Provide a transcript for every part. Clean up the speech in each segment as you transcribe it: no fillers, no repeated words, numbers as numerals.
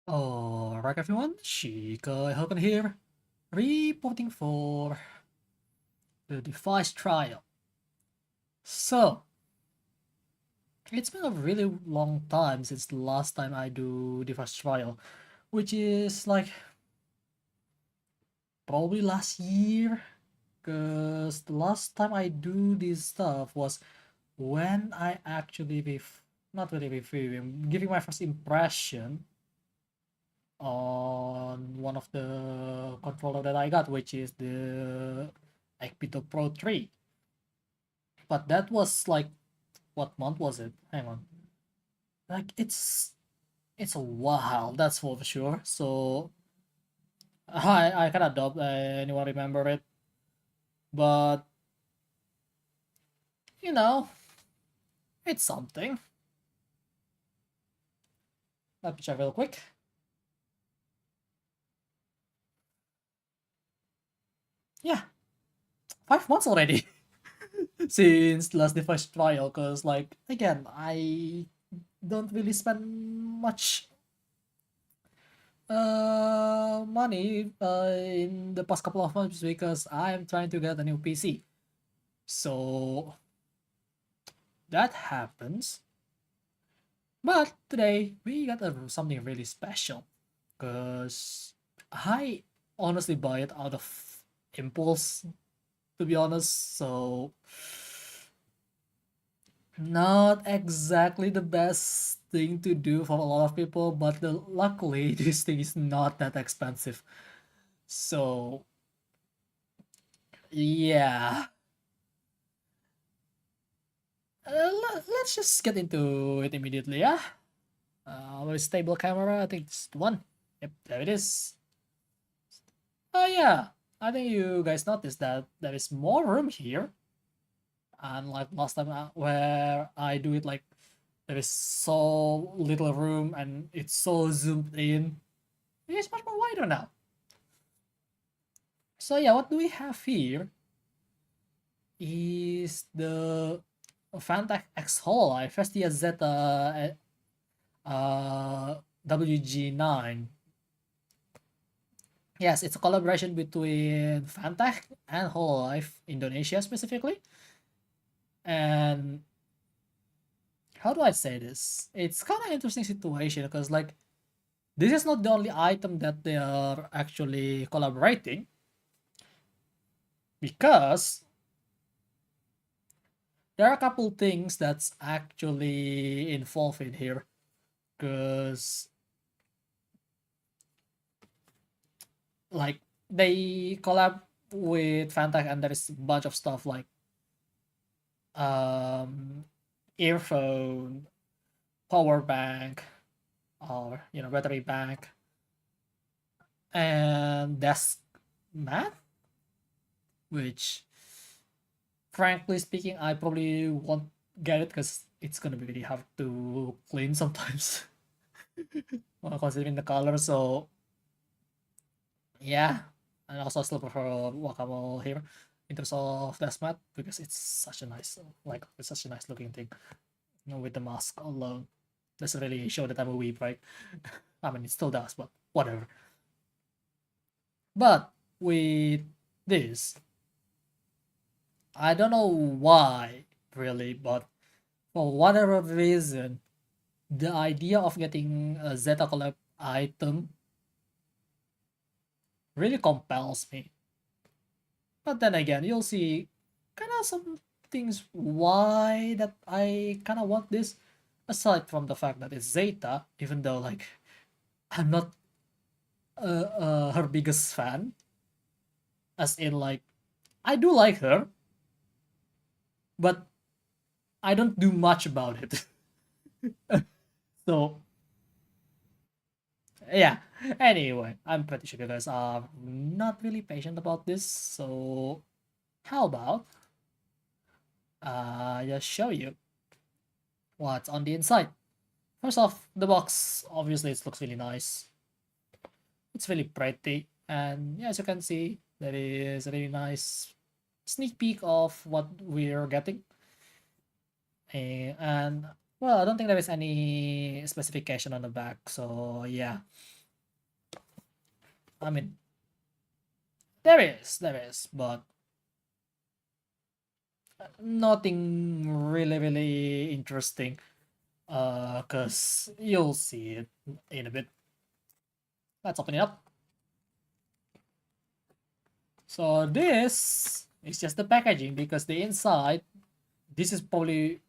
Alright everyone, Shika Hogan here, reporting for the device trial. So, it's been a really long time since the last time I do device trial, which is like probably last year, because the last time I do this stuff was when I actually, not really reviewing, giving my first impression on one of the controller that I got, which is the Ekpito Pro 3. But that was like, what month was it? Hang on. Like it's a while, that's for sure. So I cannot doubt anyone remember it. But you know, it's something. Let me check real quick. Yeah, 5 months already since the last device trial. Cause like again, I don't really spend much money in the past couple of months because I'm trying to get a new PC. So that happens. But today we got something really special because I honestly buy it out of impulse, to be honest. So not exactly the best thing to do for a lot of people, but luckily this thing is not that expensive. So yeah, let's just get into it immediately, yeah? With stable camera, I think it's the one. Yep, there it is. Oh yeah, I think you guys noticed that there is more room here. Unlike last time where I do it like there is so little room and it's so zoomed in. It's much more wider now. So yeah, what do we have here is the Fantech X Vestia Zeta WG9. Yes, it's a collaboration between Fantech and hololive Indonesia specifically. And how do I say this? It's kind of interesting situation because like this is not the only item that they are actually collaborating, because there are a couple things that's actually involved in here. Because like they collab with Fantech and there is a bunch of stuff like um earphone, power bank, or battery bank, and desk mat, which frankly speaking I probably won't get it because it's gonna be really hard to clean sometimes. Considering the color. So yeah, and also I still prefer Wakamo here in terms of desk mat because it's such a nice, like it's such a nice looking thing. With the mask alone, doesn't really show that I'm a weeb, right? I mean, it still does, but whatever. But with this, I don't know why really, but for whatever reason, the idea of getting a Zeta Collab item really compels me. But then again, you'll see kind of some things why that I kind of want this, aside from the fact that it's Zeta, even though like I'm not her biggest fan, as in like I do like her, but I don't do much about it. So yeah. Anyway, I'm pretty sure you guys are not really patient about this. So how about I just show you what's on the inside. First off, the box, obviously it looks really nice. It's really pretty, and yeah, as you can see, there is a really nice sneak peek of what we're getting. And well, I don't think there is any specification on the back, so yeah. I mean, there is, but nothing really interesting. Cause you'll see it in a bit. Let's open it up. So this is just the packaging, because the inside, this is probably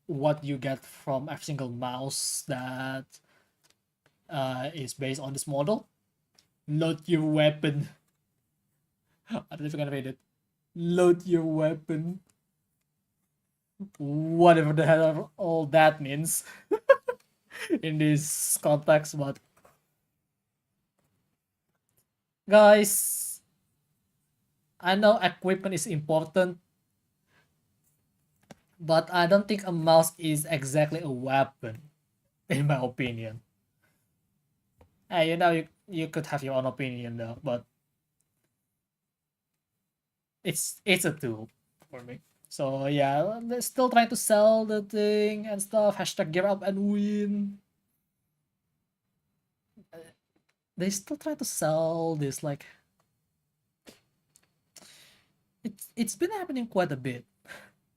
what you get from every single mouse that is based on this model. Load your weapon. I don't know if you're gonna read it. Load your weapon. Whatever the hell all that means in this context, but guys, I know equipment is important, but I don't think a mouse is exactly a weapon, in my opinion. Hey, you could have your own opinion though, but it's a tool for me. So yeah, they're still trying to sell the thing and stuff. Hashtag gear up and win. They still try to sell this, like, it's been happening quite a bit.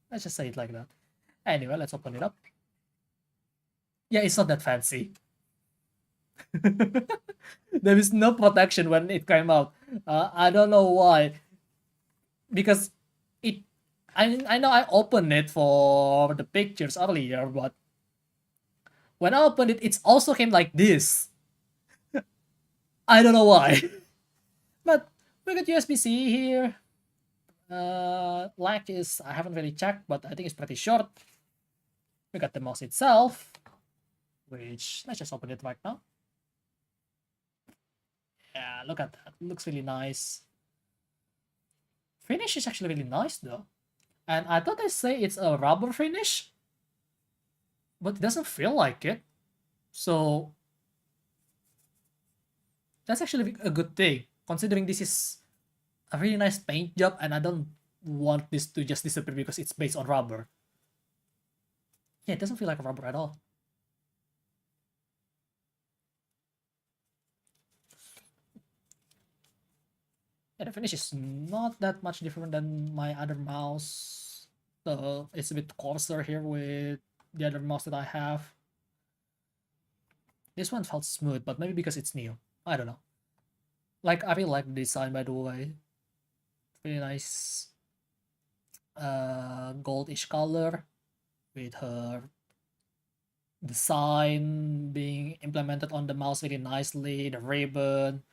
Let's just say it like that. Anyway, let's open it up. Yeah, it's not that fancy. There is no protection when it came out. I don't know why. Because it, I know I opened it for the pictures earlier, but when I opened it, it also came like this. I don't know why. But we got USB-C here. Lag is, I haven't really checked, but I think it's pretty short. We got the mouse itself, which, let's just open it right now. Yeah, look at that. It looks really nice. Finish is actually really nice though. And I thought they say it's a rubber finish, but it doesn't feel like it. So that's actually a good thing, considering this is a really nice paint job, and I don't want this to just disappear because it's based on rubber. Yeah, it doesn't feel like a rubber at all. Yeah, the finish is not that much different than my other mouse. It's a bit coarser here with the other mouse that I have. This one felt smooth, but maybe because it's new. I don't know. Like, I really like the design, by the way. Really nice goldish color with her design being implemented on the mouse really nicely. The ribbon,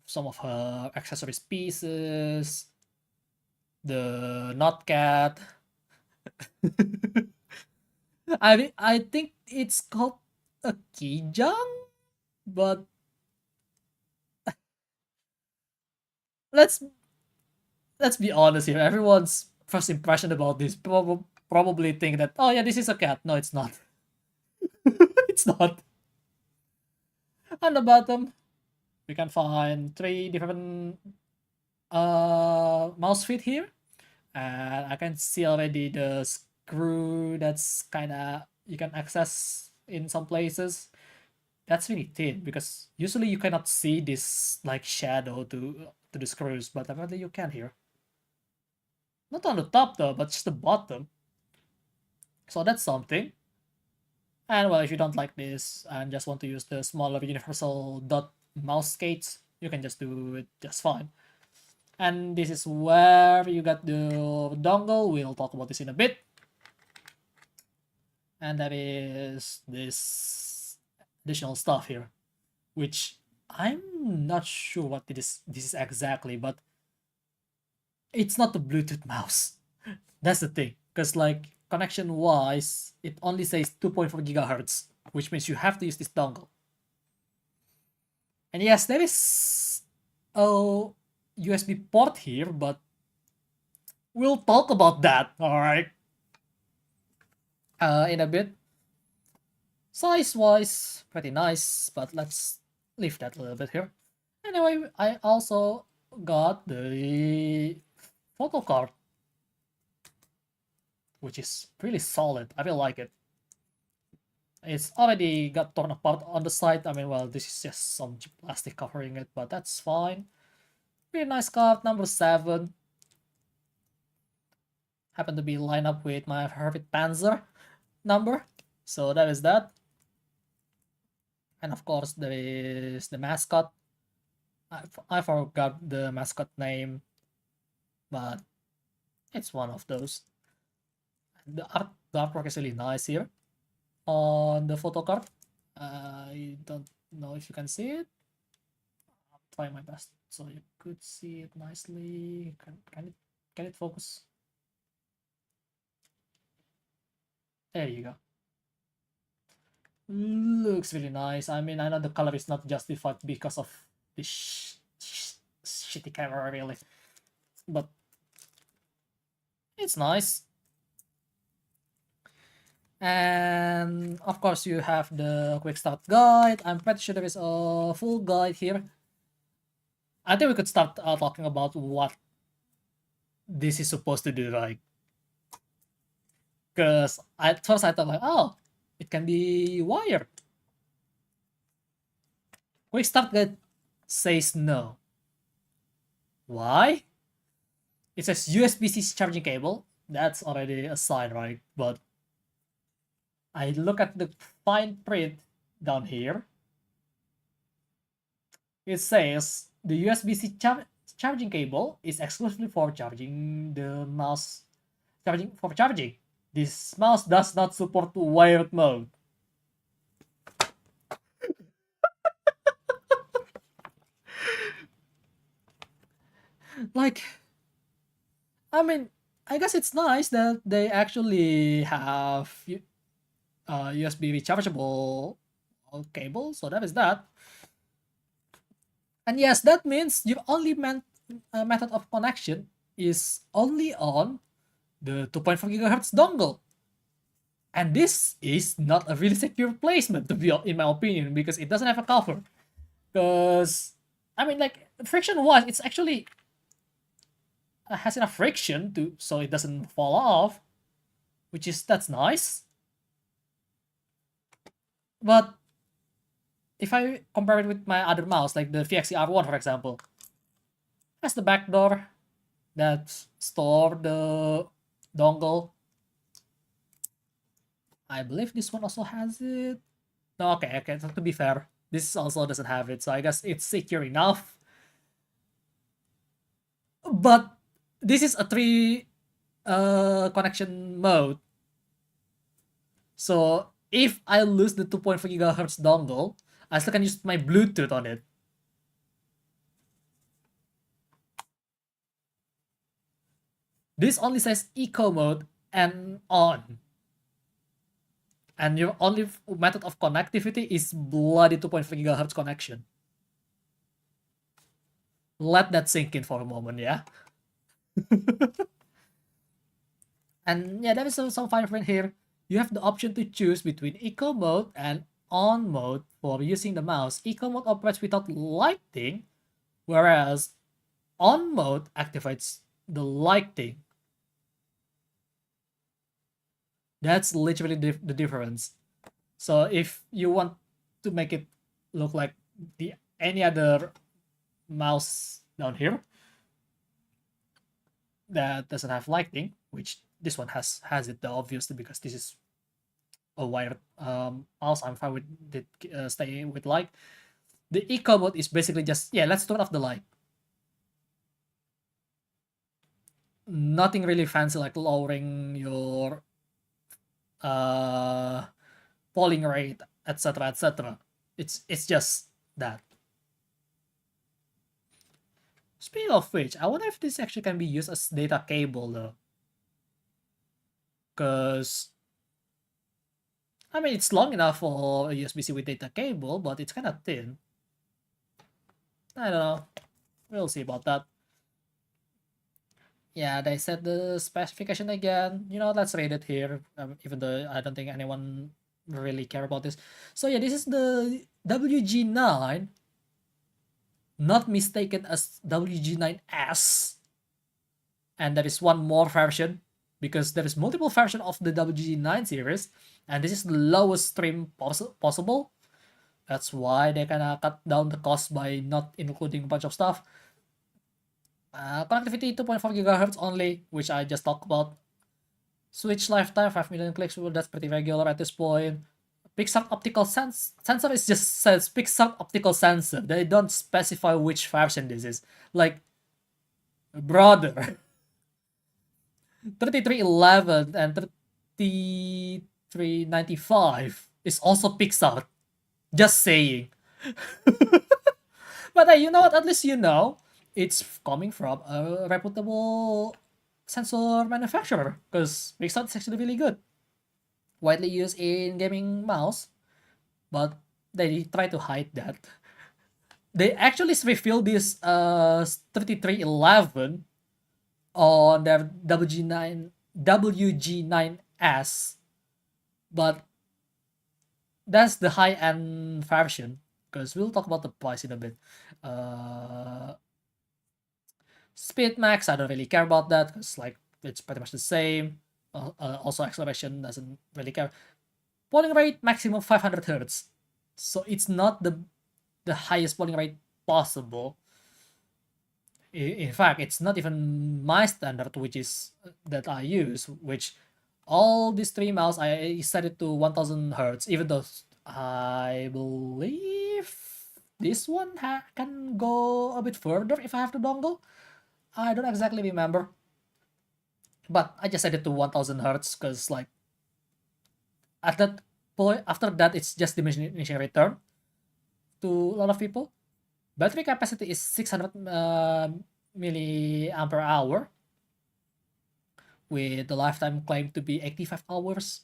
some of her accessories pieces, the nut cat. I think it's called a Kijang, but let's let's be honest here. Everyone's first impression about this probably think that, oh yeah, this is a cat. No, it's not. It's not. On the bottom, we can find 3 different mouse feet here, and I can see already the screw that's kind of you can access in some places. That's really thin, because usually you cannot see this like shadow to the screws, but apparently you can here. Not on the top though, but just the bottom. So that's something. And well, if you don't like this and just want to use the smaller universal dot mouse skates, you can just do it just fine. And this is where you got the dongle. We'll talk about this in a bit. And that is this additional stuff here, which I'm not sure what this is exactly, but it's not the Bluetooth mouse. That's the thing, because like connection wise, it only says 2.4 gigahertz, which means you have to use this dongle. And yes, there is a USB port here, but we'll talk about that, alright? In a bit. Size-wise, pretty nice, but let's leave that a little bit here. Anyway, I also got the photo card, which is really solid. I really like it. It's already got torn apart on the side. I mean, well, this is just some cheap plastic covering it, but that's fine. Really nice card, number 7. Happen to be lined up with my Hermit Panzer number. So that is that. And of course, there is the mascot. I forgot the mascot name, but it's one of those. The artwork is really nice here on the photo card. I don't know if you can see it. I'll try my best so you could see it nicely. Can it focus? There you go. Looks really nice. I mean, I know the color is not justified because of this shitty camera, really, but it's nice. And of course, you have the quick start guide. I'm pretty sure there is a full guide here. I think we could start talking about what this is supposed to do, right? Because at first I thought like, oh, it can be wired. Quick start guide says no. Why? It says USB-C charging cable. That's already a sign, right? But I look at the fine print down here. It says the USB-C charging cable is exclusively for charging the mouse. Charging. This mouse does not support wired mode. Like, I mean, I guess it's nice that they actually have USB rechargeable cable, so that is that. And yes, that means your only method of connection is only on the 2.4 GHz dongle. And this is not a really secure placement, to be in my opinion, because it doesn't have a cover. Because, I mean, like, friction-wise, it's actually has enough friction to so it doesn't fall off, that's nice. But if I compare it with my other mouse, like the VXC-R1, for example, has the back door that store the dongle. I believe this one also has it. No, okay. To be fair, this also doesn't have it, so I guess it's secure enough. But this is a 3 connection mode. So if I lose the 2.4 GHz dongle, I still can use my Bluetooth on it. This only says eco mode and on. And your only method of connectivity is bloody 2.4 GHz connection. Let that sink in for a moment, yeah? And yeah, there is some fine print here. You have the option to choose between eco mode and on mode for using the mouse. Eco mode operates without lighting, whereas on mode activates the lighting. That's literally the difference. So if you want to make it look like any other mouse down here that doesn't have lighting, which this one has it though, obviously, because this is a wired mouse. I'm fine with it staying with light. The eco mode is basically just, yeah, let's turn off the light. Nothing really fancy like lowering your polling rate, etc., etc. It's just that. Speaking of which, I wonder if this actually can be used as data cable though. Because, I mean, it's long enough for a USB-C with data cable, but it's kind of thin. I don't know. We'll see about that. Yeah, they said the specification again. You know, let's read it here, even though I don't think anyone really care about this. So yeah, this is the WG9, not mistaken as WG9S. And there is one more version, because there is multiple version of the WG9 series, and this is the lowest stream possible. That's why they kind of cut down the cost by not including a bunch of stuff. Connectivity 2.4 GHz only, which I just talked about. Switch lifetime 5 million clicks. Well, that's pretty regular at this point. Pixiv optical sensor is just says Pixiv optical sensor. They don't specify which version this is. Like, brother, 3311 and 3395 is also Pixiv. Just saying. But hey, you know what? At least you know it's coming from a reputable sensor manufacturer, because Wixsite is actually really good. Widely used in gaming mouse, but they try to hide that. They actually revealed this 3311 on their WG9S, but that's the high-end version, because we'll talk about the price in a bit. Speed max, I don't really care about that, because like it's pretty much the same. Also, acceleration doesn't really care. Polling rate maximum 500 Hz, so it's not the highest polling rate possible. In fact, it's not even my standard, which is that I use, which all these three mouse I set it to 1000 Hz, even though I believe this one can go a bit further if I have the dongle. I don't exactly remember, but I just set it to 1000 Hz because like at that point, after that, it's just diminishing return to a lot of people. Battery capacity is 600 milliampere hour, with the lifetime claimed to be 85 hours.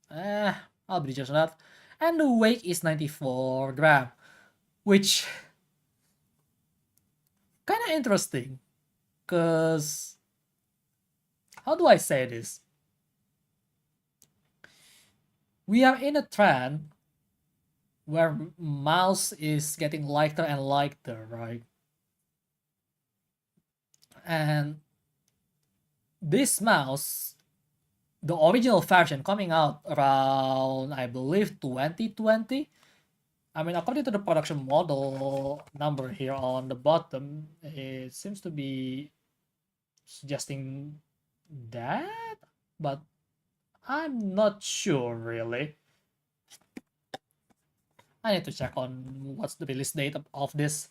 I'll be just that. And the weight is 94 gram, which kind of interesting, because how do I say this? We are in a trend where mouse is getting lighter and lighter, right? And this mouse, the original version coming out around, I believe, 2020. I mean, according to the production model number here on the bottom, it seems to be suggesting that, but I'm not sure really. I need to check on what's the release date of this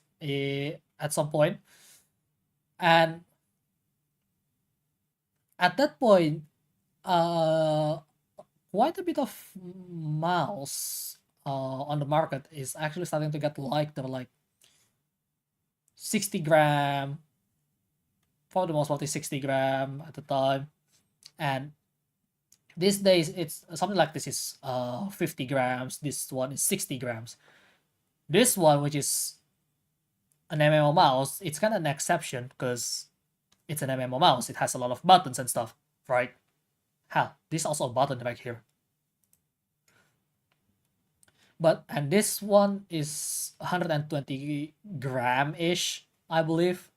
at some point. And at that point, quite a bit of mouse on the market is actually starting to get lighter, like 60 gram, for the most part, is 60 gram at the time. And these days, it's something like this is 50 grams. This one is 60 grams. This one, which is an MMO mouse, it's kind of an exception because it's an MMO mouse. It has a lot of buttons and stuff, right? This is also a button right here. And this one is 120 gram-ish, I believe.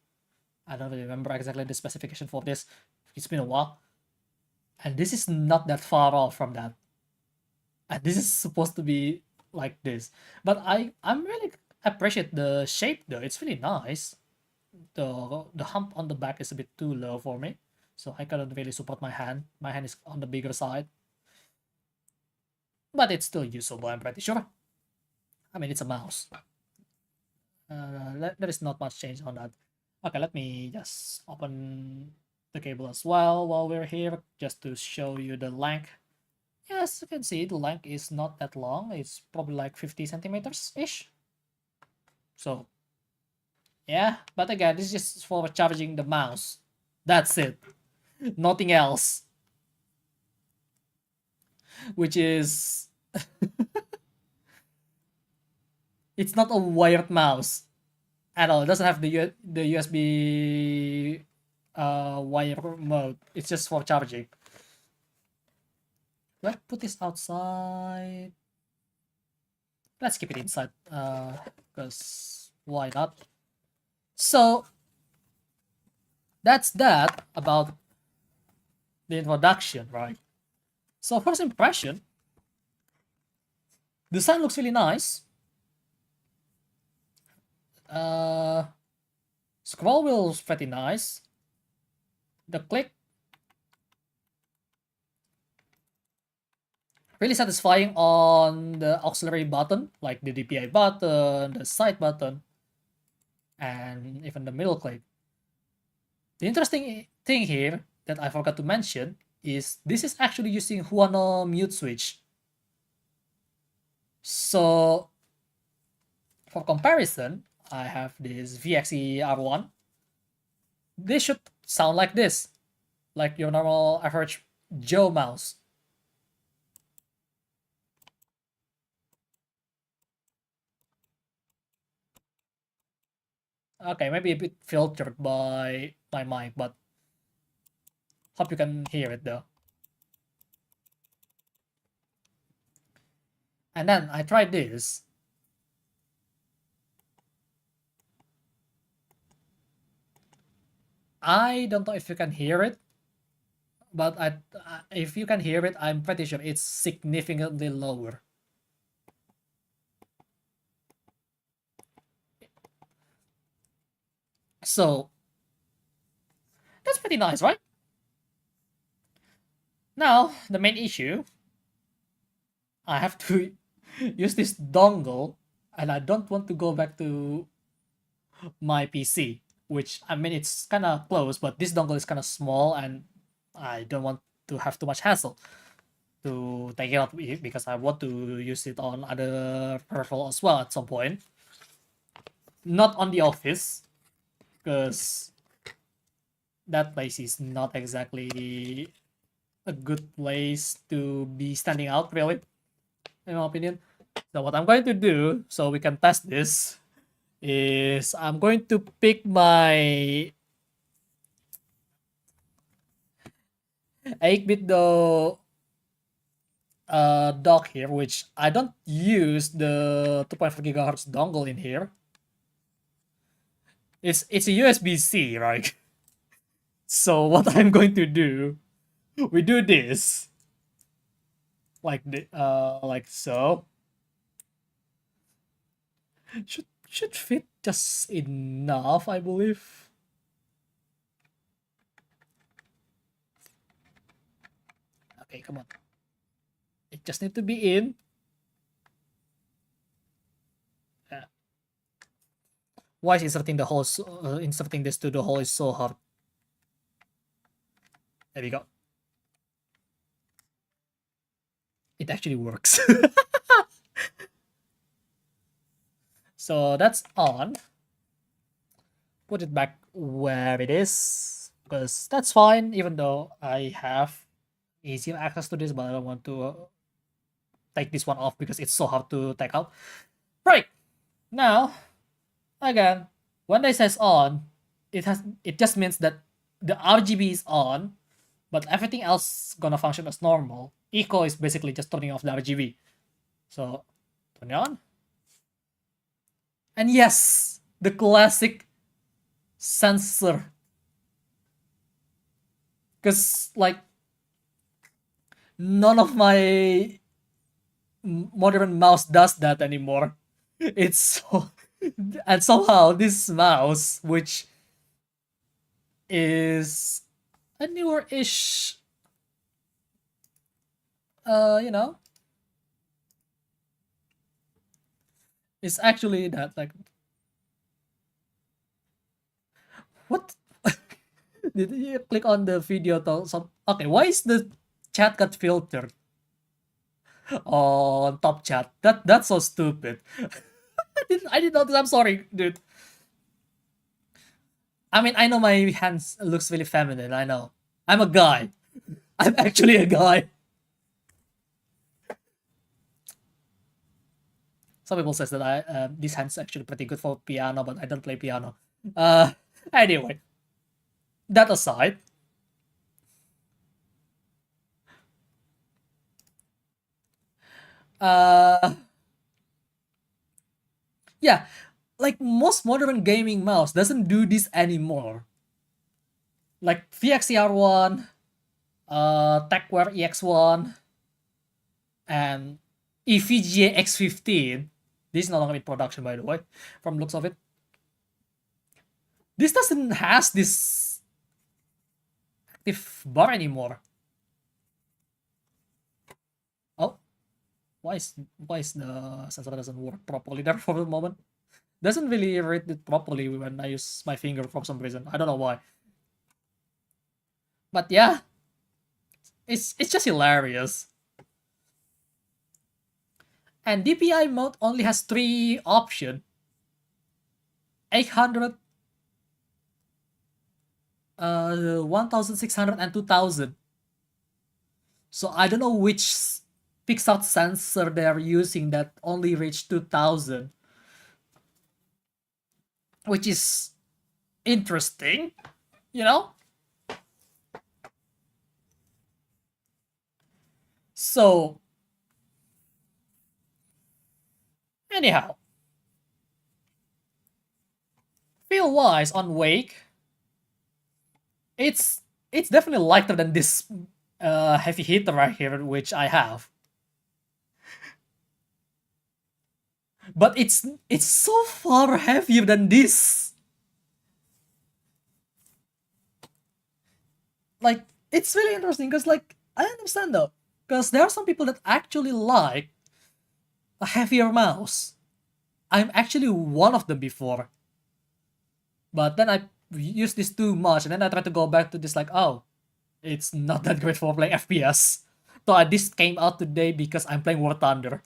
I don't really remember exactly the specification for this. It's been a while. And this is not that far off from that. And this is supposed to be like this. But I'm really appreciate the shape though. It's really nice. The hump on the back is a bit too low for me, so I couldn't really support my hand. My hand is on the bigger side. But it's still usable, I'm pretty sure. I mean, it's a mouse. There is not much change on that. Okay, let me just open the cable as well while we're here, just to show you the length. Yes, you can see the length is not that long. It's probably like 50 centimeters-ish. So, yeah. But again, this is just for charging the mouse. That's it. Nothing else. Which is... it's not a wired mouse at all. It doesn't have the USB wire mode. It's just for charging. Let's put this outside. Let's keep it inside, because why not? So that's that about the introduction, right? So first impression, the design looks really nice. Scroll wheel's pretty nice. The click, really satisfying on the auxiliary button, like the DPI button, the side button, and even the middle click. The interesting thing here that I forgot to mention is this is actually using Huano mute switch. So for comparison, I have this VXE R1. This should sound like this, like your normal average Joe mouse. Okay, maybe a bit filtered by my mic, but hope you can hear it though. And then I tried this. I don't know if you can hear it, but if you can hear it, I'm pretty sure it's significantly lower. So that's pretty nice, right? Now, the main issue, I have to use this dongle, and I don't want to go back to my PC, which, I mean, it's kind of close, but this dongle is kind of small, and I don't want to have too much hassle to take it out because I want to use it on other peripheral as well at some point. Not on the office, because that place is not exactly a good place to be standing out, really, in my opinion. So what I'm going to do, so we can test this, is I'm going to pick my 8-bit dock here, which I don't use the 2.4 gigahertz dongle in here. It's a USB-C, right? So what I'm going to do, we do this like so. Should fit just enough, I believe. Okay, come on. It just need to be in. Why is inserting the hole? Inserting this to the hole is so hard. There we go. It actually works. So that's on. Put it back where it is, because that's fine, even though I have easier access to this, but I don't want to take this one off because it's so hard to take out. Right, now, again, when they says on, it just means that the RGB is on, but everything else gonna function as normal. Eco is basically just turning off the RGB. So, turn it on. And yes, the classic sensor. Because, like, none of my modern mouse does that anymore. It's so... And somehow this mouse, which is a newer-ish, you know, is actually that, like, what? Did you click on the video? Okay, why is the chat got filtered on top chat? That's so stupid. I didn't notice. I'm sorry, dude. I mean, I know my hands looks really feminine. I know. I'm a guy. I'm actually a guy. Some people says that this hand's actually pretty good for piano, but I don't play piano. Anyway, that aside, yeah, like most modern gaming mouse doesn't do this anymore. Like VXCR1, TechWare EX1, and EVGA X15. This is no longer in production, by the way, from the looks of it. This doesn't has this active bar anymore. Oh, why is the sensor doesn't work properly there for the moment? Doesn't really read it properly when I use my finger for some reason. I don't know why. But yeah, it's just hilarious. And DPI mode only has 3 options: 800, 1600, and 2000. So I don't know which pixel sensor they're using that only reach 2000, which is interesting, you know? So, anyhow, feel wise on Wake, it's definitely lighter than this heavy hitter right here, which I have. But it's so far heavier than this. Like, it's really interesting because, like, I understand though, because there are some people that actually like a heavier mouse. I'm actually one of them before. But then I use this too much, and then I try to go back to this, like, oh, it's not that great for playing FPS. So this came out today because I'm playing War Thunder.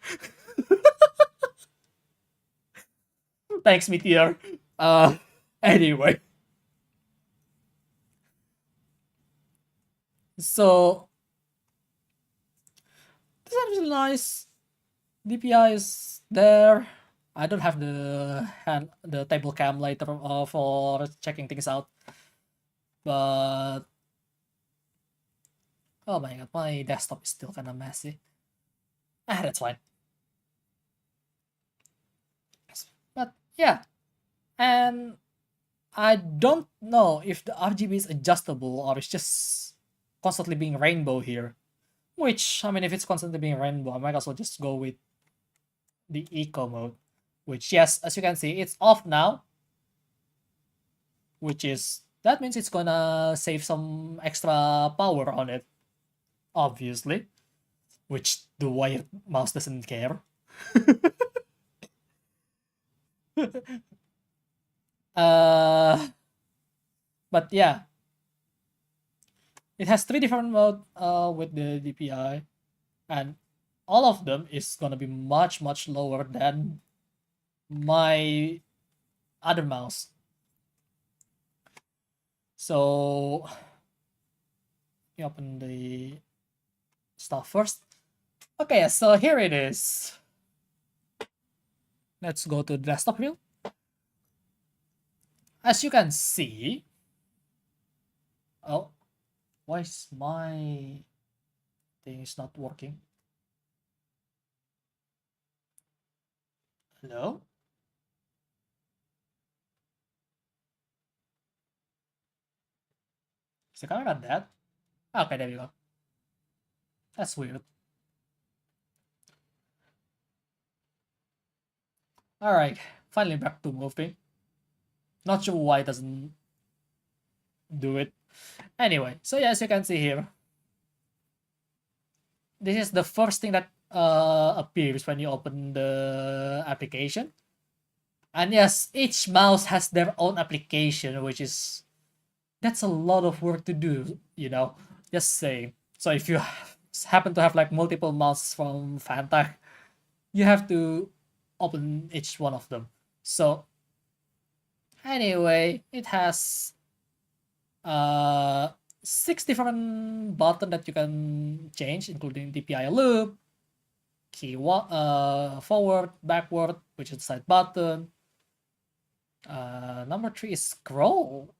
Thanks, Meteor. Anyway. So, this is really nice. DPI is there. I don't have the table cam later for checking things out. But oh my god, my desktop is still kind of messy. That's fine. But yeah, and I don't know if the RGB is adjustable or it's just constantly being rainbow here. Which, I mean, if it's constantly being rainbow, I might as well just go with the eco mode. Which, yes, as you can see, it's off now. Which is, that means it's gonna save some extra power on it. Obviously. Which the wired mouse doesn't care. But yeah, it has 3 different modes with the DPI, and all of them is gonna be much lower than my other mouse. So let me open the stuff first. Okay, so here it is. Let's go to the desktop view. As you can see, oh, why is my thing is not working? Hello? Is the camera not dead? Okay, there we go. That's weird. Alright, finally back to moving. Not sure why it doesn't do it. Anyway, so yeah, as you can see here, this is the first thing that appears when you open the application. And yes, each mouse has their own application, which is, that's a lot of work to do, you know, just saying. So if you happen to have like multiple mouses from Fantech, you have to open each one of them. So anyway, it has 6 different buttons that you can change, including DPI loop, key forward, backward, which is the side button. Number 3 is scroll.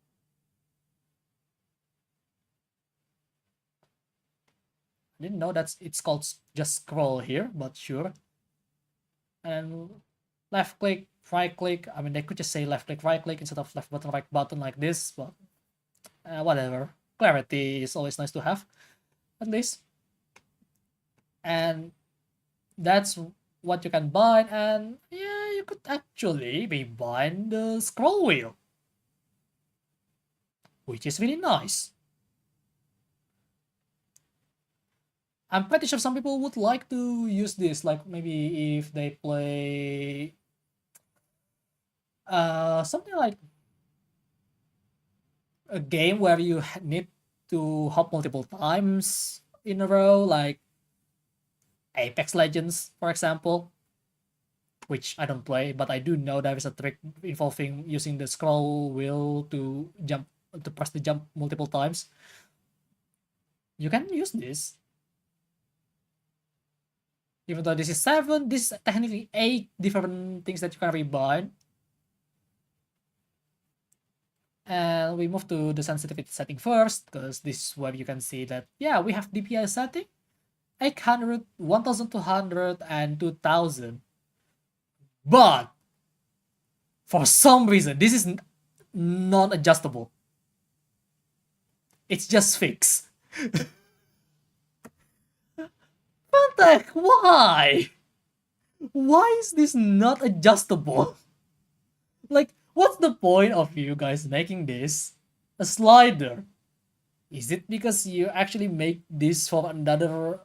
I didn't know that it's called just scroll here, but sure. And left click, right click. I mean, they could just say left click, right click instead of left button, right button like this, but whatever. Clarity is always nice to have. at least. And that's what you can bind, and yeah, you could actually be bind the scroll wheel, which is really nice. I'm pretty sure some people would like to use this, like maybe if they play something like a game where you need to hop multiple times in a row, like Apex Legends, for example, which I don't play, but I do know there is a trick involving using the scroll wheel to press the jump multiple times. You can use this. Even though this is 7, this is technically 8 different things that you can rebind. And we move to the sensitivity setting first, because this is where you can see that, yeah, we have DPI setting, 800, 1200, and 2000. But for some reason, this is non-adjustable. It's just fixed. Fantech, why? Why is this not adjustable? Like, what's the point of you guys making this a slider? Is it because you actually make this for another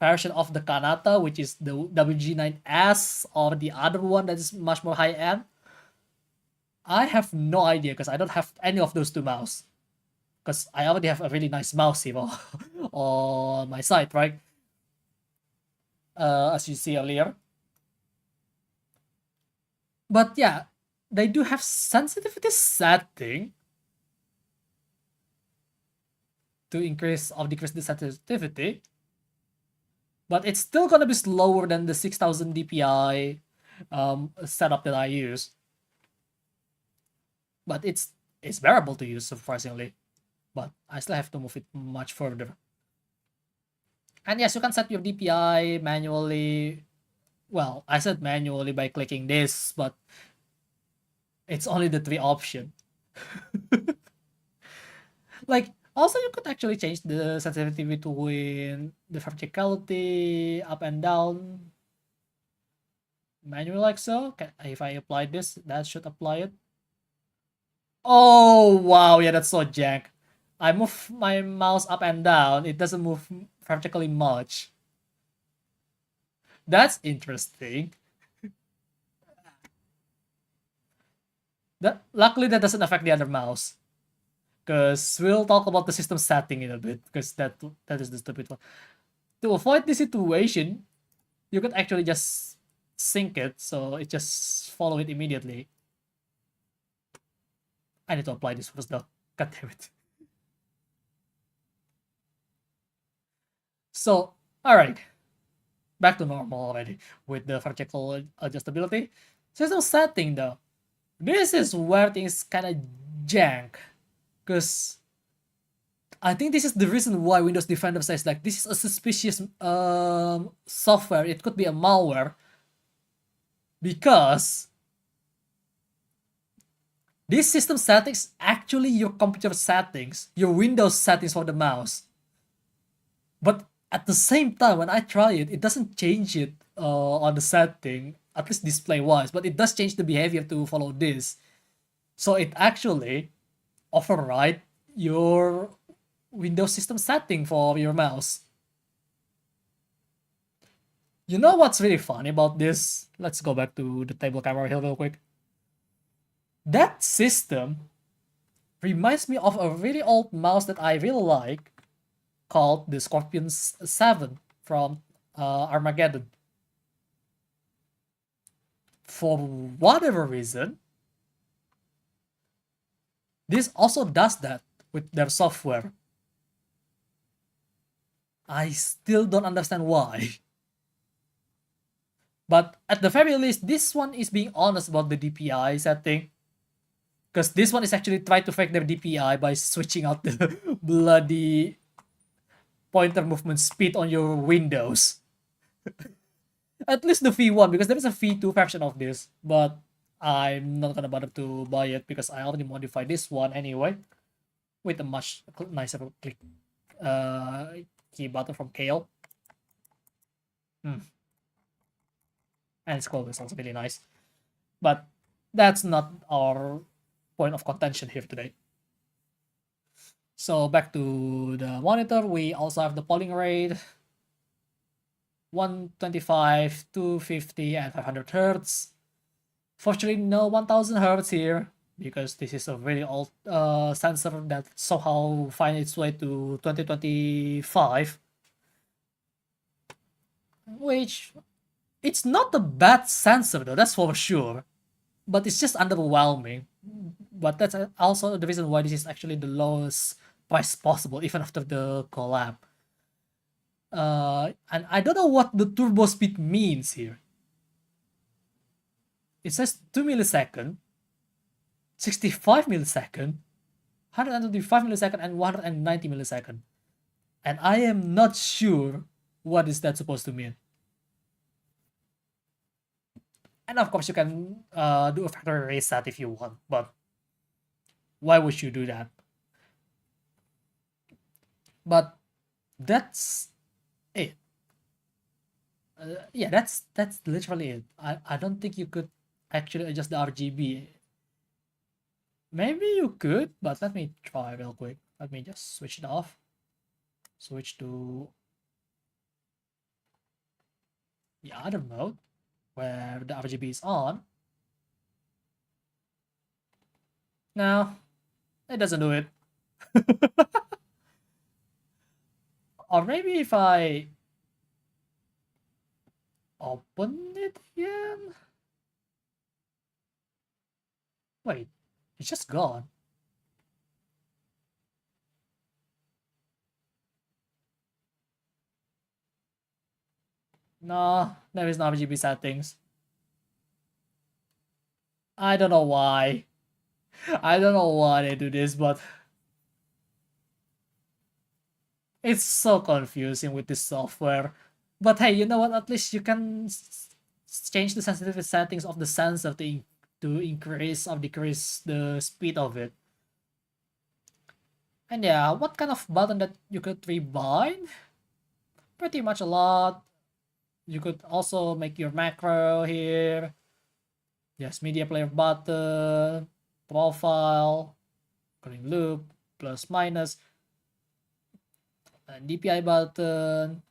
version of the Kanata, which is the WG9S, or the other one that is much more high-end? I have no idea, because I don't have any of those two mouse. Because I already have a really nice mouse here on my side, right? As you see earlier. But yeah, they do have sensitivity setting to increase or decrease the sensitivity, but it's still gonna be slower than the 6000 DPI setup that I use. But it's bearable to use, surprisingly. But I still have to move it much further. And yes, you can set your DPI manually. Well, I said manually by clicking this, but it's only the 3 option. Like, also you could actually change the sensitivity between the verticality, up and down, manually, like so. If I apply this, that should apply it. Oh, wow, yeah, that's so jank. I move my mouse up and down, it doesn't move vertically much. That's interesting. Luckily, that doesn't affect the other mouse. Because we'll talk about the system setting in a bit, because that is the stupid one. To avoid this situation, you could actually just sync it, so it just follow it immediately. I need to apply this first though. God damn it. So, alright. Back to normal already with the vertical adjustability. System setting though. This is where things kinda jank. Because I think this is the reason why Windows Defender says like this is a suspicious software. It could be a malware. Because this system settings actually your computer settings, your Windows settings for the mouse. But at the same time, when I try it, it doesn't change it on the setting, at least display wise, but it does change the behavior to follow this. So it actually override your Windows system setting for your mouse. You know what's really funny about this? Let's go back to the table camera here real quick. That system reminds me of a really old mouse that I really like, called the Scorpion 7 from Armageddon. For whatever reason, this also does that with their software. I still don't understand why. But at the very least, this one is being honest about the DPI setting. Because this one is actually trying to fake their DPI by switching out the bloody pointer movement speed on your Windows. At least the V1, because there is a V2 version of this, but I'm not gonna bother to buy it because I already modified this one anyway with a much nicer click key button from Kale. And Kobo is also really nice. But that's not our point of contention here today. So back to the monitor, we also have the polling rate 125, 250, and 500 hertz. Fortunately, no 1000 hertz here because this is a very old sensor that somehow find its way to 2025, which it's not a bad sensor though, that's for sure, but it's just underwhelming. But that's also the reason why this is actually the lowest price possible even after the collab. And I don't know what the turbo speed means here. It says 2 millisecond, 65 millisecond, 125 millisecond, and 190 millisecond. And I am not sure what is that supposed to mean. And of course, you can do a factory reset if you want, but why would you do that? But that's it. Yeah, that's literally it. I don't think you could actually adjust the RGB. Maybe you could, but let me try real quick. Let me just switch it off. Switch to the other mode where the RGB is on. No, it doesn't do it. Or maybe if I open it again. Wait, it's just gone. No, there is no RGB settings. I don't know why. I don't know why they do this, but it's so confusing with this software. But hey, you know what? At least you can change the sensitivity settings of the sensor to increase or decrease the speed of it. And yeah, what kind of button that you could rebind? Pretty much a lot. You could also make your macro here. Yes, media player button, profile, calling loop, plus minus, and DPI button,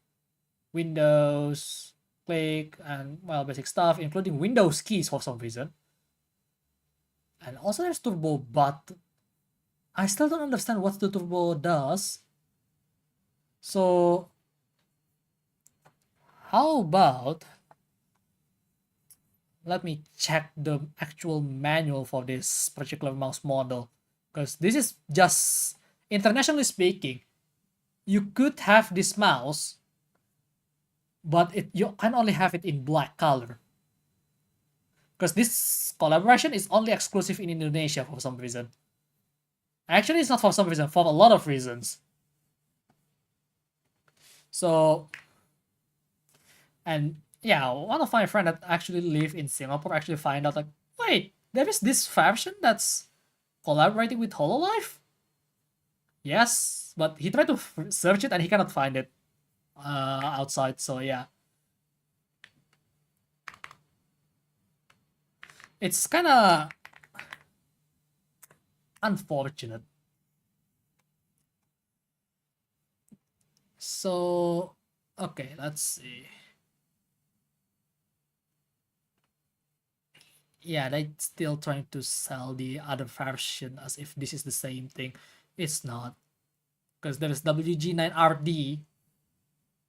Windows, click, and well, basic stuff, including Windows keys for some reason. And also there's turbo, but I still don't understand what the turbo does. So how about let me check the actual manual for this particular mouse model, because this is just internationally speaking, you could have this mouse, but you can only have it in black color, because this collaboration is only exclusive in Indonesia for some reason. Actually, it's not for some reason, for a lot of reasons. So, and yeah, one of my friends that actually live in Singapore actually find out like, wait, there is this version that's collaborating with hololive. Yes, but he tried to search it and he cannot find it outside. So yeah, it's kind of unfortunate. So okay, let's see. Yeah, they still trying to sell the other version as if this is the same thing. It's not, because there is WG9RD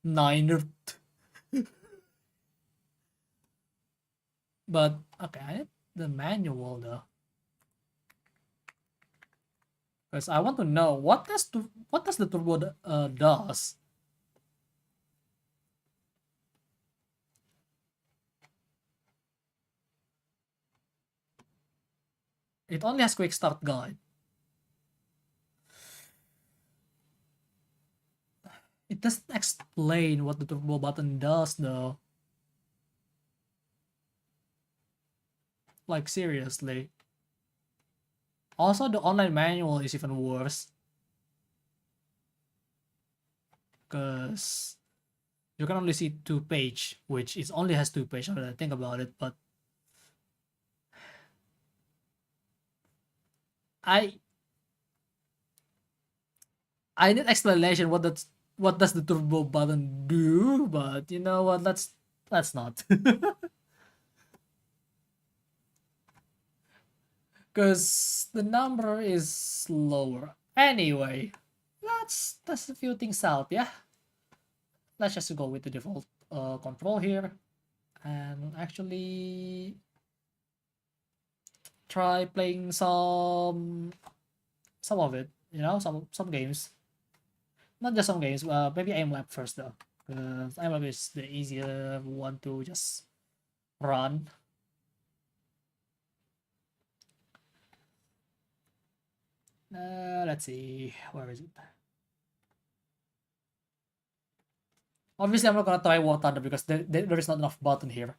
9. But okay, I need the manual though, because I want to know what does the turbo does. It only has quick start guide. It doesn't explain what the turbo button does though. Like seriously. Also, the online manual is even worse. because you can only see 2 page, which is only has 2 page. Now that I think about it, but I need explanation what does the turbo button do, but you know what? Let's not. Because the number is lower. Anyway, let's test a few things out, yeah? Let's just go with the default control here and actually try playing some of it, you know, some games. Not just some games, maybe aim lab first though. Because aim lab is the easier one to just run. Let's see, where is it? Obviously, I'm not gonna try War Thunder because there is not enough button here.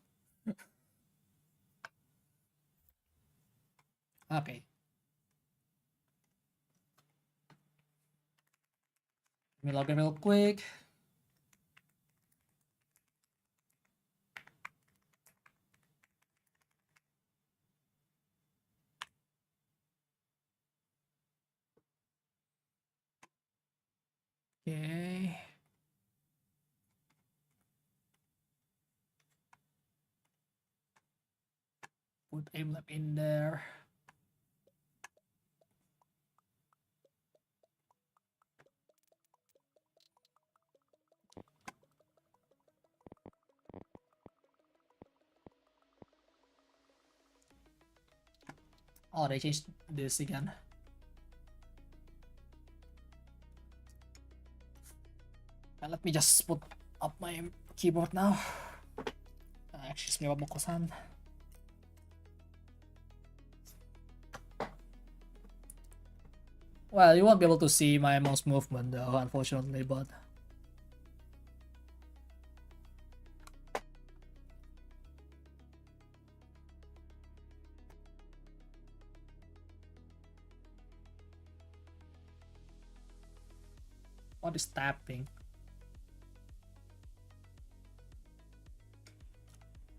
Okay. Let me log in real quick. Okay. Put aim lab in there. Oh, they changed this again. Let me just put up my keyboard now. Excuse me, Waboko-san. Well, you won't be able to see my mouse movement though, unfortunately, but what is tapping?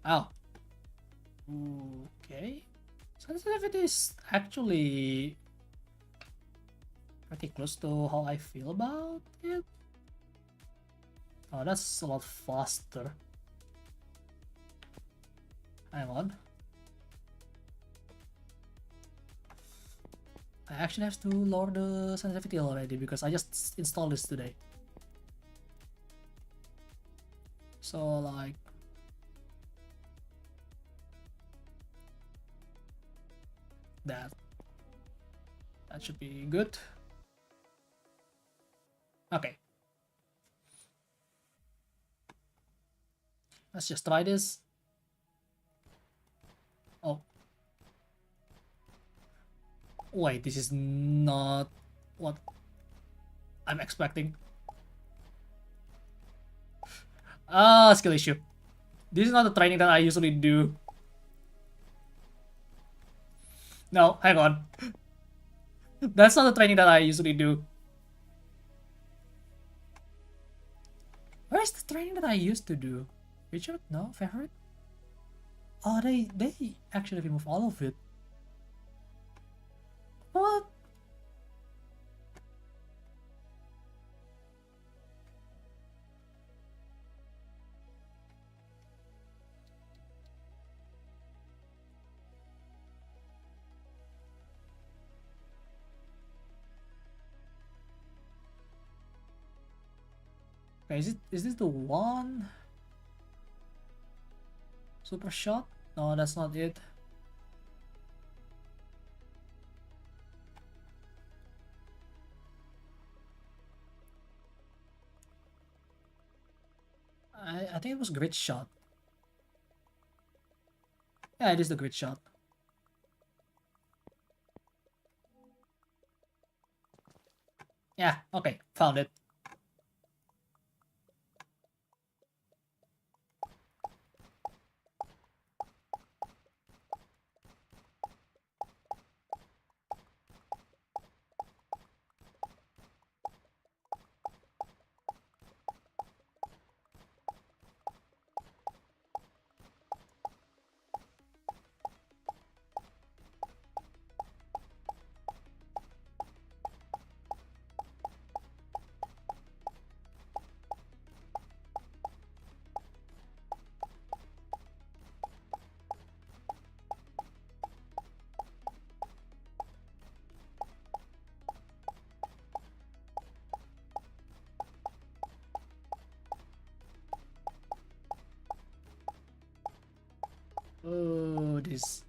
Oh. Okay. Sensitivity is actually pretty close to how I feel about it. Oh, that's a lot faster. Hang on. I actually have to lower the sensitivity already because I just installed this today. So like that should be good. Okay, let's just try this. Oh wait, this is not what I'm expecting. Skill issue. This is not the training that I usually do. No, hang on. That's not the training that I usually do. Where's the training that I used to do? Richard? No? Favorite? Oh, they actually remove all of it. What? Okay, is this the one? Super shot? No, that's not it. I think it was grid shot. Yeah, it is the grid shot. Yeah, okay, found it. this.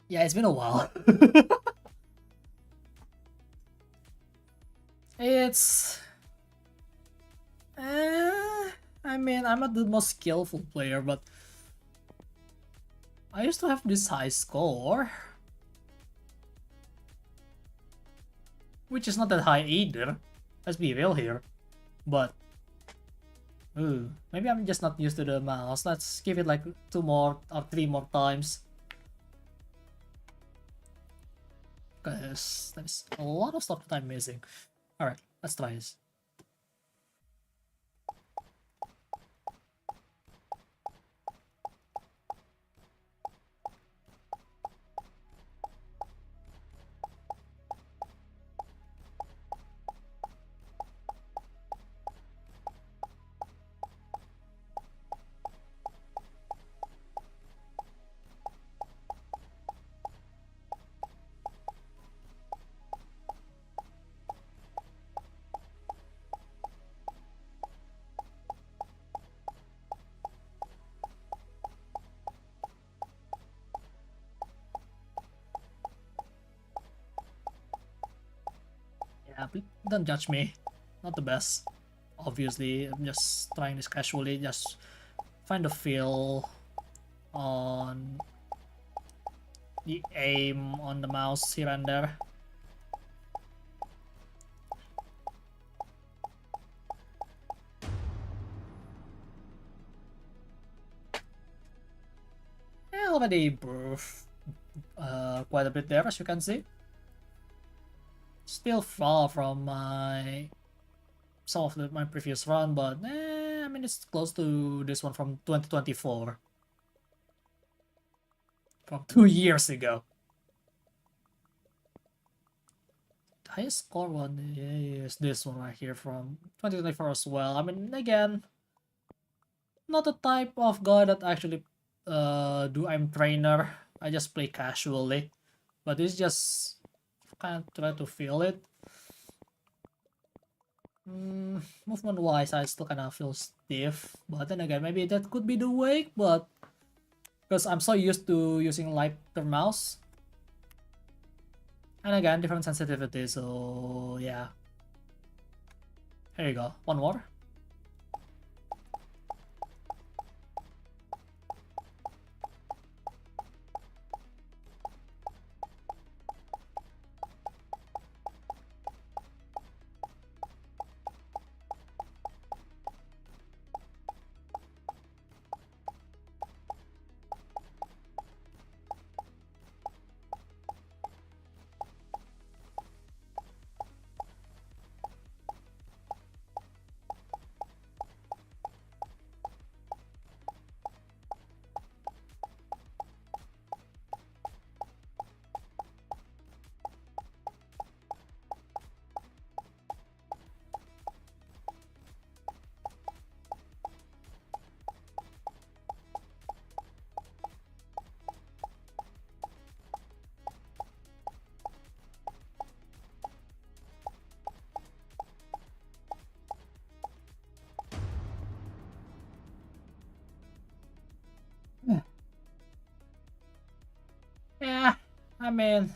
Yeah, it's been a while. It's... I mean, I'm not the most skillful player, but I used to have this high score, which is not that high either. Let's be real here. But maybe I'm just not used to the mouse. Let's give it like 2 more or 3 more times. Because there's a lot of stuff that I'm missing. Alright, let's try this. Yeah, don't judge me. Not the best. Obviously, I'm just trying this casually, just find a feel on the aim on the mouse here and there. I already improved quite a bit there, as you can see. Still far from some of my previous run, but I mean, it's close to this one from 2024. From 2 years ago. The highest score one is this one right here from 2024 as well. I mean, again, not the type of guy that actually do I'm trainer. I just play casually. But it's just kind of try to feel it. Movement wise, I still kind of feel stiff, but then again, maybe that could be the wake, but because I'm so used to using lighter mouse, and again, different sensitivity, so yeah. Here you go, one more. Yeah, I mean,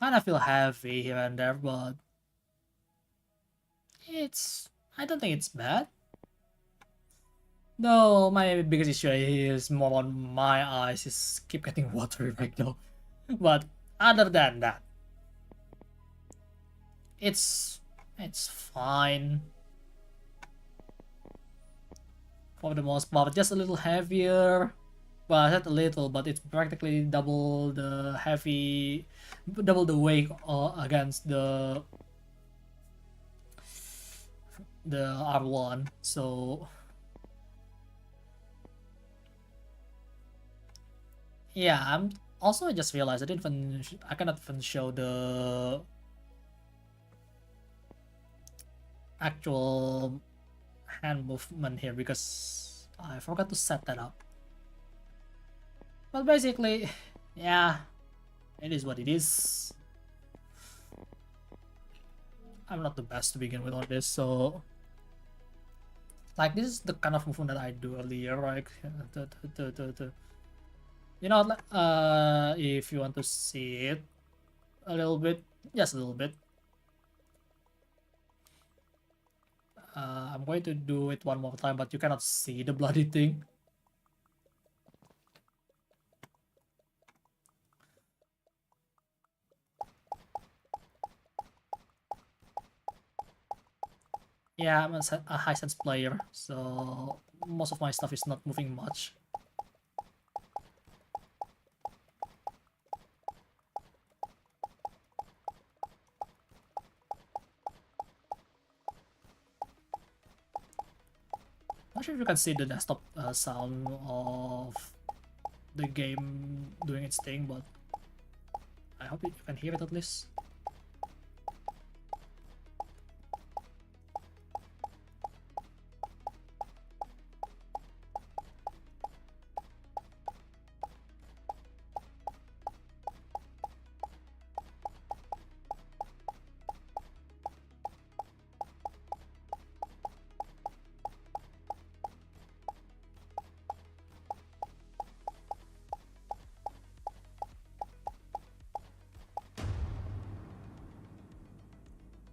kind of feel heavy here and there, but I don't think it's bad. Though my biggest issue is more on my eyes, is keep getting watery right now. But other than that, it's fine for the most part. Just a little heavier. Well, not a little, but it's practically double the weight against the R1. So yeah, I just realized I cannot even show the actual hand movement here because I forgot to set that up. But basically, yeah, it is what it is. I'm not the best to begin with on this, so like this is the kind of movement that I do earlier, like you know, if you want to see it a little bit, just a little bit. I'm going to do it one more time, but you cannot see the bloody thing. Yeah, I'm a high sense player, so most of my stuff is not moving much. Not sure if you can see the desktop sound of the game doing its thing, but I hope you can hear it at least.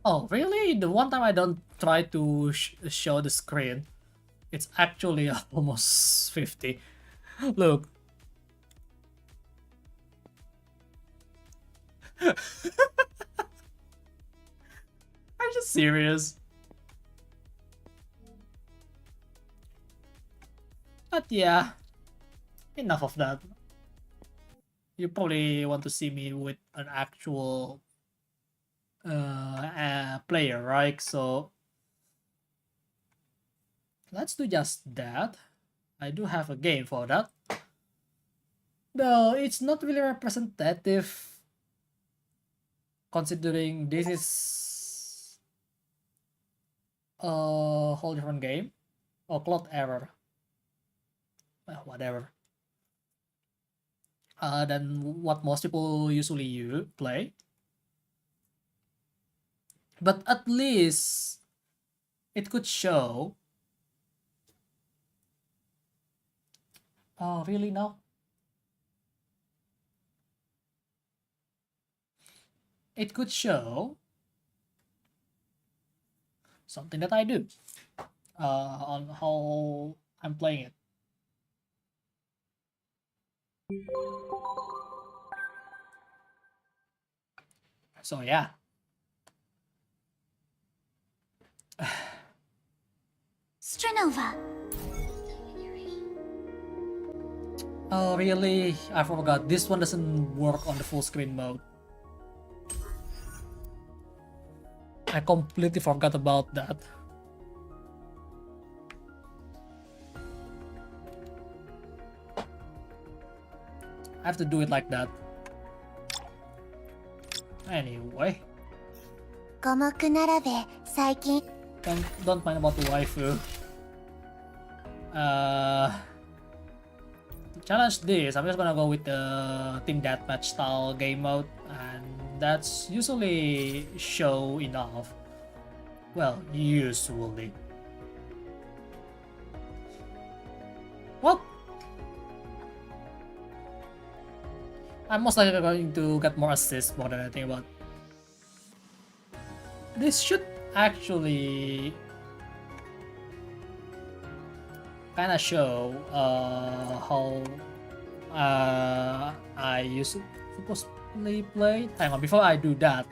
Oh, really? The one time I don't try to show the screen, it's actually almost 50. Look. Are you just serious? But yeah, enough of that. You probably want to see me with an actual player, right? So let's do just that. I do have a game for that. Though it's not really representative considering this is a whole different game. Or cloud error. Whatever. Than what most people usually play. But at least it could show. Oh, really now? It could show something that I do on how I'm playing it. So yeah. Stranova. Oh really? I forgot. This one doesn't work on the full screen mode. I completely forgot about that. I have to do it like that. Anyway. Don't mind about the waifu. To challenge this, I'm just gonna go with the team deathmatch style game mode, and that's usually show enough. Well, usually. Well, I'm most likely going to get more assists more than anything about. This should actually kind of show how I used to supposedly play. Hang on, before I do that,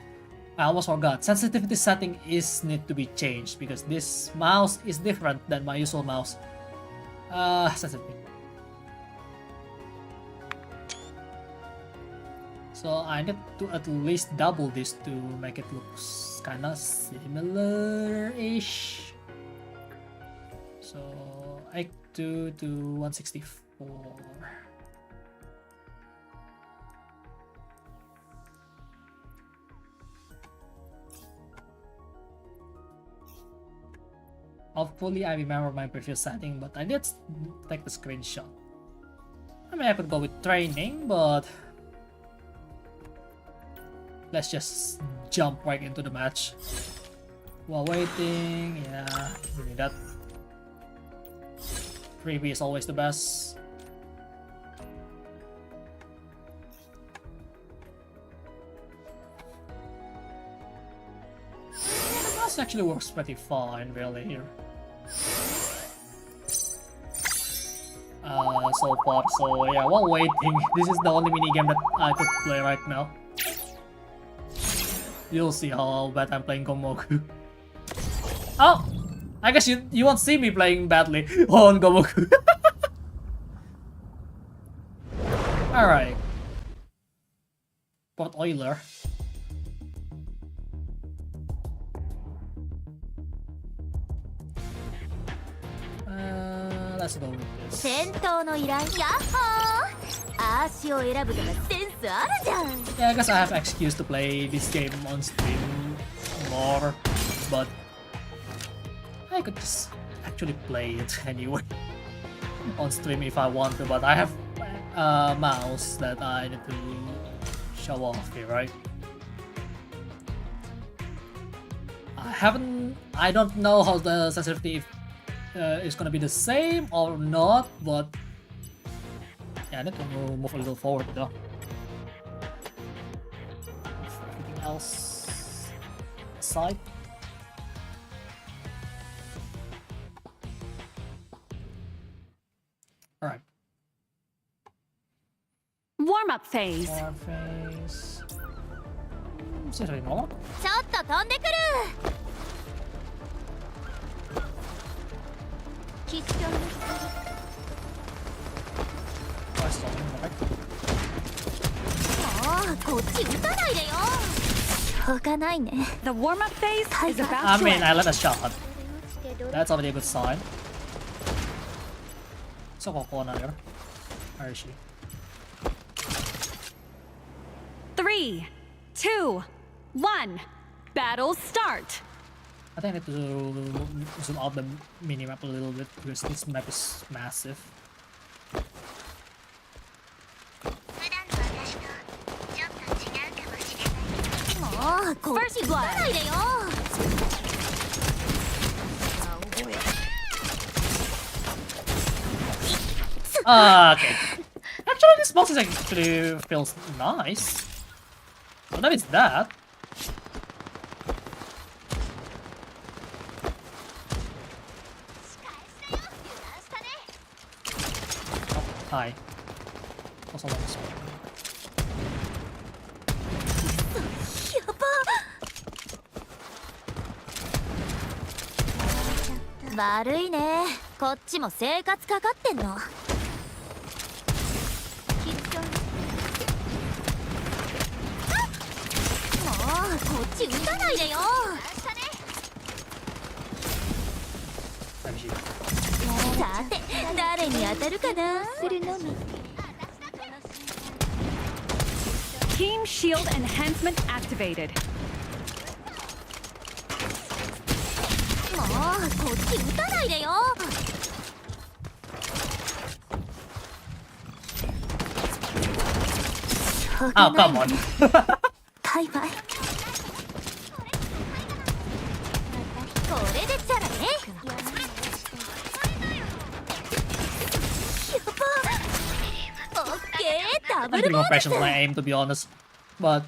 I almost forgot. Sensitivity setting is need to be changed because this mouse is different than my usual mouse. Sensitivity. So I need to at least double this to make it look kind of similar-ish. So 82 to 164. Hopefully I remember my previous setting, but I did take the screenshot. I mean, I could go with training, but let's just jump right into the match. While waiting, yeah, doing that. Freebie is always the best. This actually works pretty fine, really, here. So far, so yeah, while waiting, this is the only minigame that I could play right now. You'll see how bad I'm playing Gomoku. Oh! I guess you won't see me playing badly on Gomoku. Alright. Port Euler. Let's go with this. 戦闘の依頼やっほーアーシを選ぶのがセンスあるじゃん Yeah, I guess I have excuse to play this game on stream more, but I could just actually play it anyway on stream if I want to, but I have a mouse that I need to show off here, right? I don't know how the sensitivity is gonna be the same or not, but yeah, I need to move a little forward though. Everything else aside. Alright. Warm-up phase. Warm phase. Seems really normal. ちょっと飛んでくるキッチョンの Oh, I saw him, right? もうこっち撃たないでよしょうがないね The warm-up phase is about I to mean, end. I let a shot. That's already a good sign. So, Coco here. Where is she? 3, 2, 1. Battle start. I think I need to zoom out the minimap a little bit because this map is massive. 普段の私とちょっと違うかもしれないもうこっち撃たないでよ Okay. Actually, this boss is actually feels nice. But that is that. Oh, hi. Also on this one. やば悪いねこっちも生活かかってんのもうこっち撃たないでよ Let me see. さて誰に当たるかなするのみ Team shield enhancement activated. もうこっち撃たないでよ Oh, come on. バイバイこれでチャラねやばオッケーダ I'm ブル getting ボ more ー pressure ナ when I aim, to be honest. But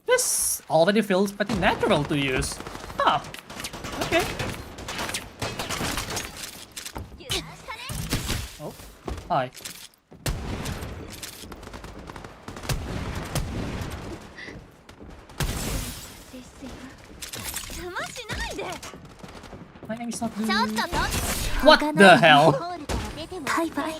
this already feels pretty natural to use. Huh. Okay. Oh, hi. 邪魔しないで My name is not ちょっと Blue. と What the hell? バイバイ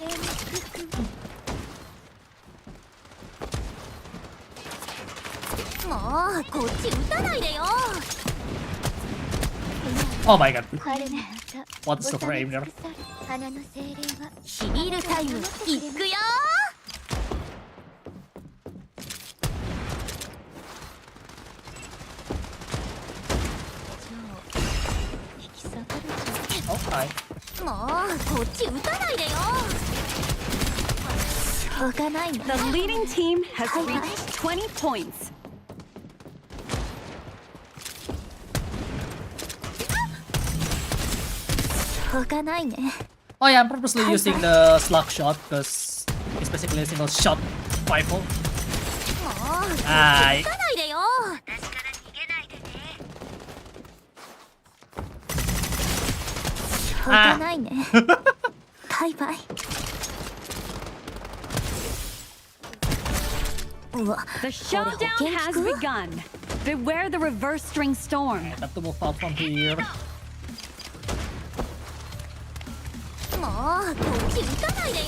もうこっち撃たないでよ Oh my god. これね What is the frame there? 花の精霊はヒールタイムいくよ Oh, こっち撃たないでよ。しょうがないね。 The leading team has reached 20 points. しょうがないね。 Oh yeah, I'm purposely using the slug shot because it's basically a single shot rifle. もうこっち撃たないでよ。私から逃げないでね。しょうがないね。バイバイ。うわ、 The showdown has begun. Beware the reverse string storm. I have to move out from here. もうこっち撃たないでよ。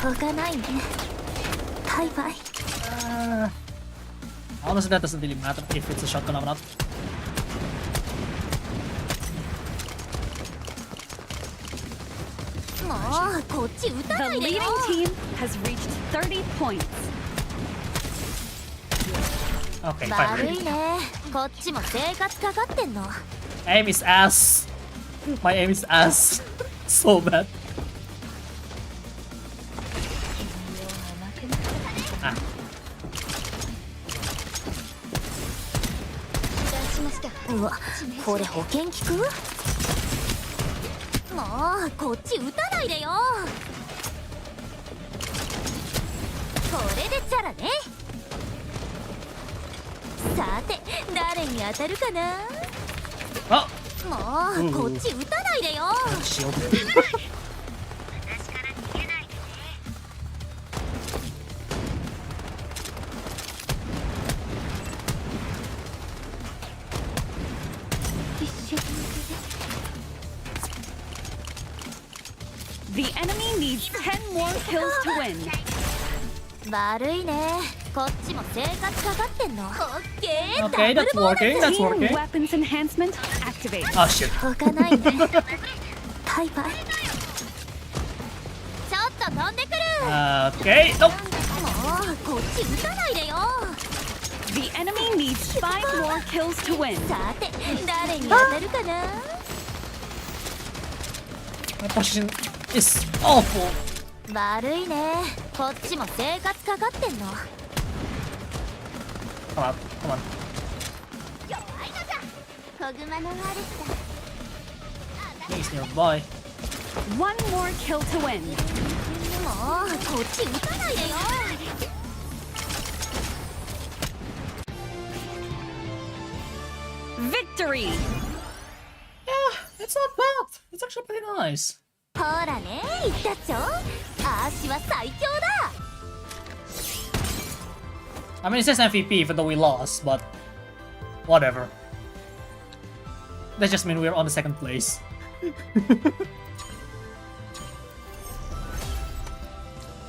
しょうがないね。バイバイ。 Honestly, that doesn't really matter if it's a shotgun or not. もうこっち撃た The ないでよ。 leading team has reached 30 points. Okay, 悪 fine. いね。こっちも生活かかってんの。 Aim is ass. My aim is ass. So bad. Ah. うわ、これ保険効く？もうこっち撃たないでよ。これでチャラね。さて誰に当たるかな。 Oh! もうこっち撃たないでよ。 Shield. 私から逃げないでね。 The enemy needs 10 more kills to win. 悪いね。こっちも生活かかってんの。オッケー。 Okay, that's working. That's Team working. weapons enhancement activate. Oh shit. しょうがないね。バイバイ。ちょっと飛んでくる。 Okay. Nope. もうこっち撃たないでよ。 The enemy needs 5 more kills to win. さて誰に当たるかな。 My position is awful. 悪いね。こっちも生活かかってんの。 Come on. Come on. 弱いのじゃ。子グマの悪さ。 He's nearby. 1 more kill to win. もうこっち撃たないでよ。 Victory! Yeah, it's not bad. It's actually pretty nice. ほらね、言ったっちょ。あーしは最強だ。 I mean, it says MVP even though we lost, but whatever. That just means we're on the second place.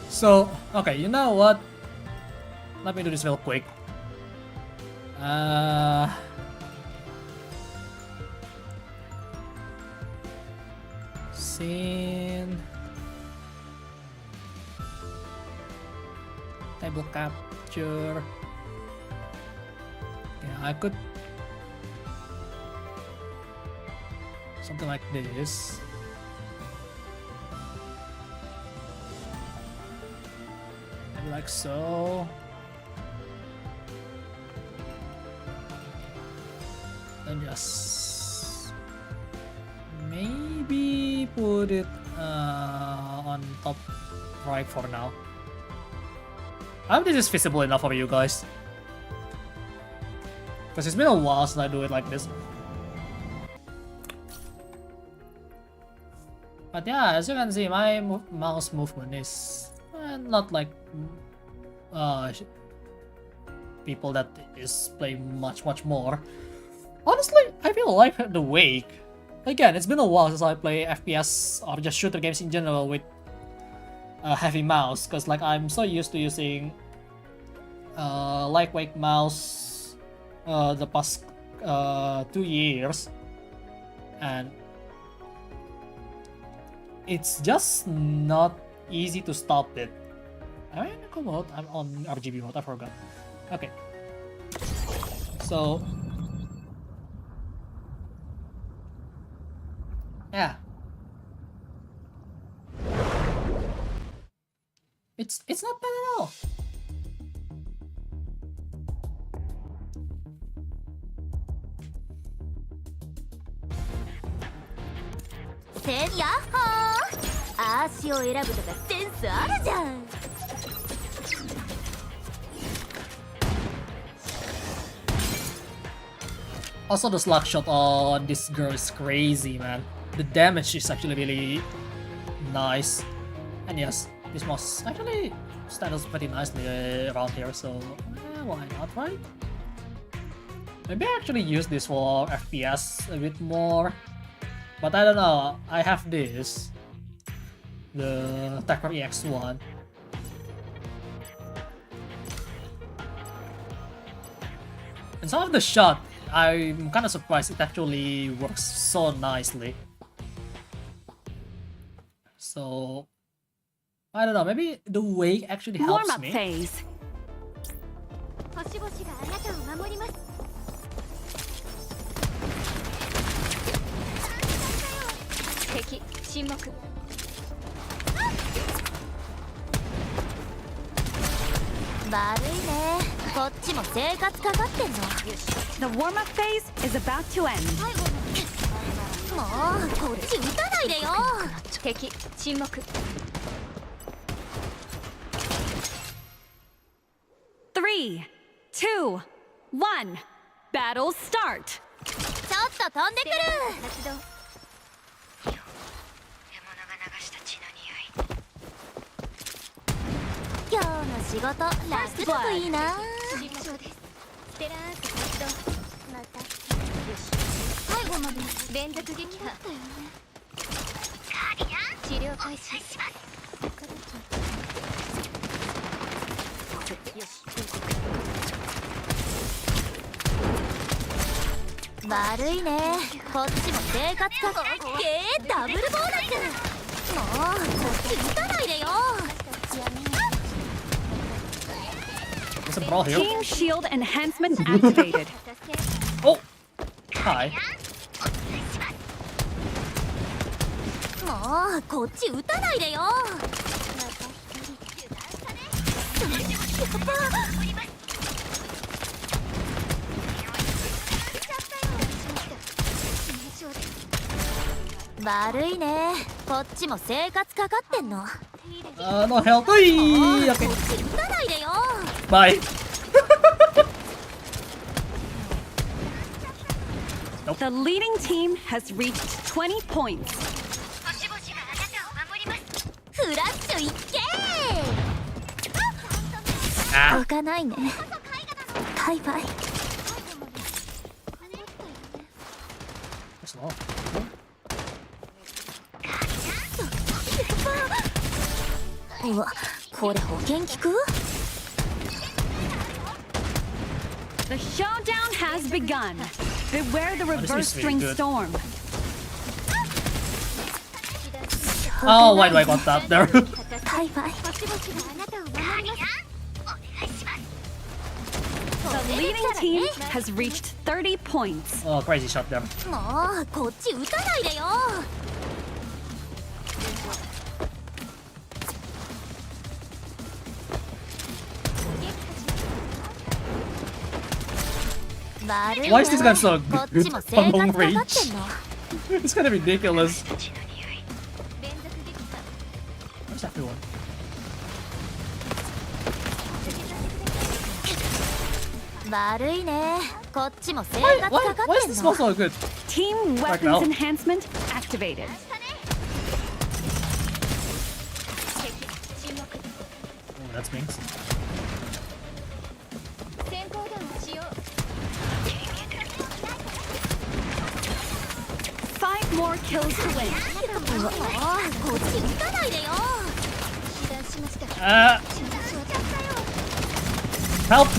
So, okay, you know what? Let me do this real quick. Scene. Table capture. Yeah, I could something like this. Maybe like so. And just maybe put it on top right for now. I hope this is visible enough for you guys. Because it's been a while since I do it like this. But yeah, as you can see, my mouse movement is not like people that is playing much more. Honestly, I feel like the wake. Again, it's been a while since I play FPS or just shooter games in general with a heavy mouse, because like I'm so used to using lightweight mouse the past 2 years, and it's just not easy to stop it. Am I in eco mode? I'm on RGB mode, I forgot. Okay. So yeah, It's not bad at all.やっほー、アーシを選ぶとかセンスあるじゃん。Also, the slug shot on this girl is crazy, man. The damage is actually really nice. And yes, this mouse actually stands pretty nicely around here, so why not, right? Maybe I actually use this for FPS a bit more. But I don't know, I have this. The Fantech X one. And some of the shot, I'm kind of surprised it actually works so nicely. So I don't know, maybe the wake actually helps Warm-up me. phase. 星々があなたを守ります。敵沈黙。悪いね。こっちも生活かかってんの。 The warm-up phase is about to end. もうこっち撃たないでよ。敵沈黙。 3, 2, 1. Battle start. ちょっと飛んでくる。今日の仕事楽だといいな。最後まで連続撃破。治療開始。悪いね。こっちも生活か。ダブルボーナス。もうこっち撃たないでよ。 There's a brawl here. Team shield enhancement activated. Oh! Hi. もうこっち撃たないでよ。悪いね。こっちも生活かかってんの。No help. Okay. こっち撃たないでよ。 Bye. The leading team has reached 20 points. フラッシュいっけAh. ー。置かないね。バイバイ。 There's no. うわ、これ保険効く？ The showdown has begun. Beware the this reverse is really string good. storm. Oh, why do I got that there? バイバイ。 The leading team has reached 30 points. Oh, crazy shot there. もうこっち撃たないでよ。悪い Why is this gun so こっ good ちも on 生活 long かかってん range? の。 It's kind of ridiculous. Where's everyone? 悪いね。こっちも生 Why, 活 why, かか why っ is てん this の。 smell so good? Team Right weapons now. enhancement activated. Oh, that's Minx. 先行弾をしよう。 5 more kills to win. うわ、こっち撃たないでよ。被弾しました。 Help!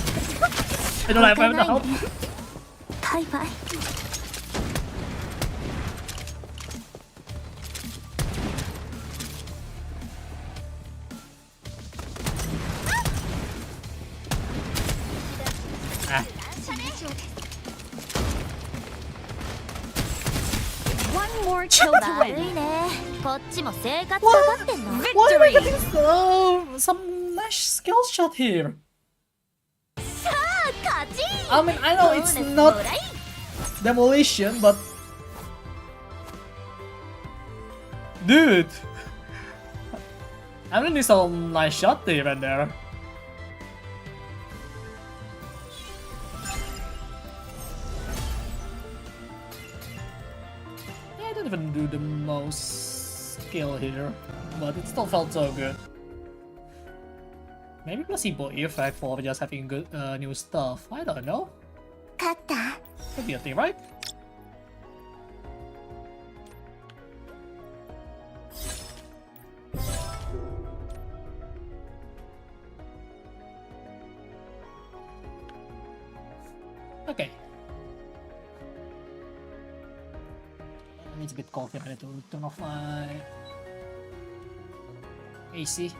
I don't have the help. バイバイ。 Ah. 1 more kill to 悪 win. いね。こっちも生活かかってんの。 Why am I Victory! getting some nice skill shot here? さあ勝ち。 I mean, I know it's not demolition, but dude, I'm gonna do some nice shot here and there. Yeah, I didn't even do the most skill here, but it still felt so good. Maybe placebo effect for just having good new stuff. I don't know. 勝った。 Could be a thing, right? Okay. It's a bit cold here. I need to turn off my AC.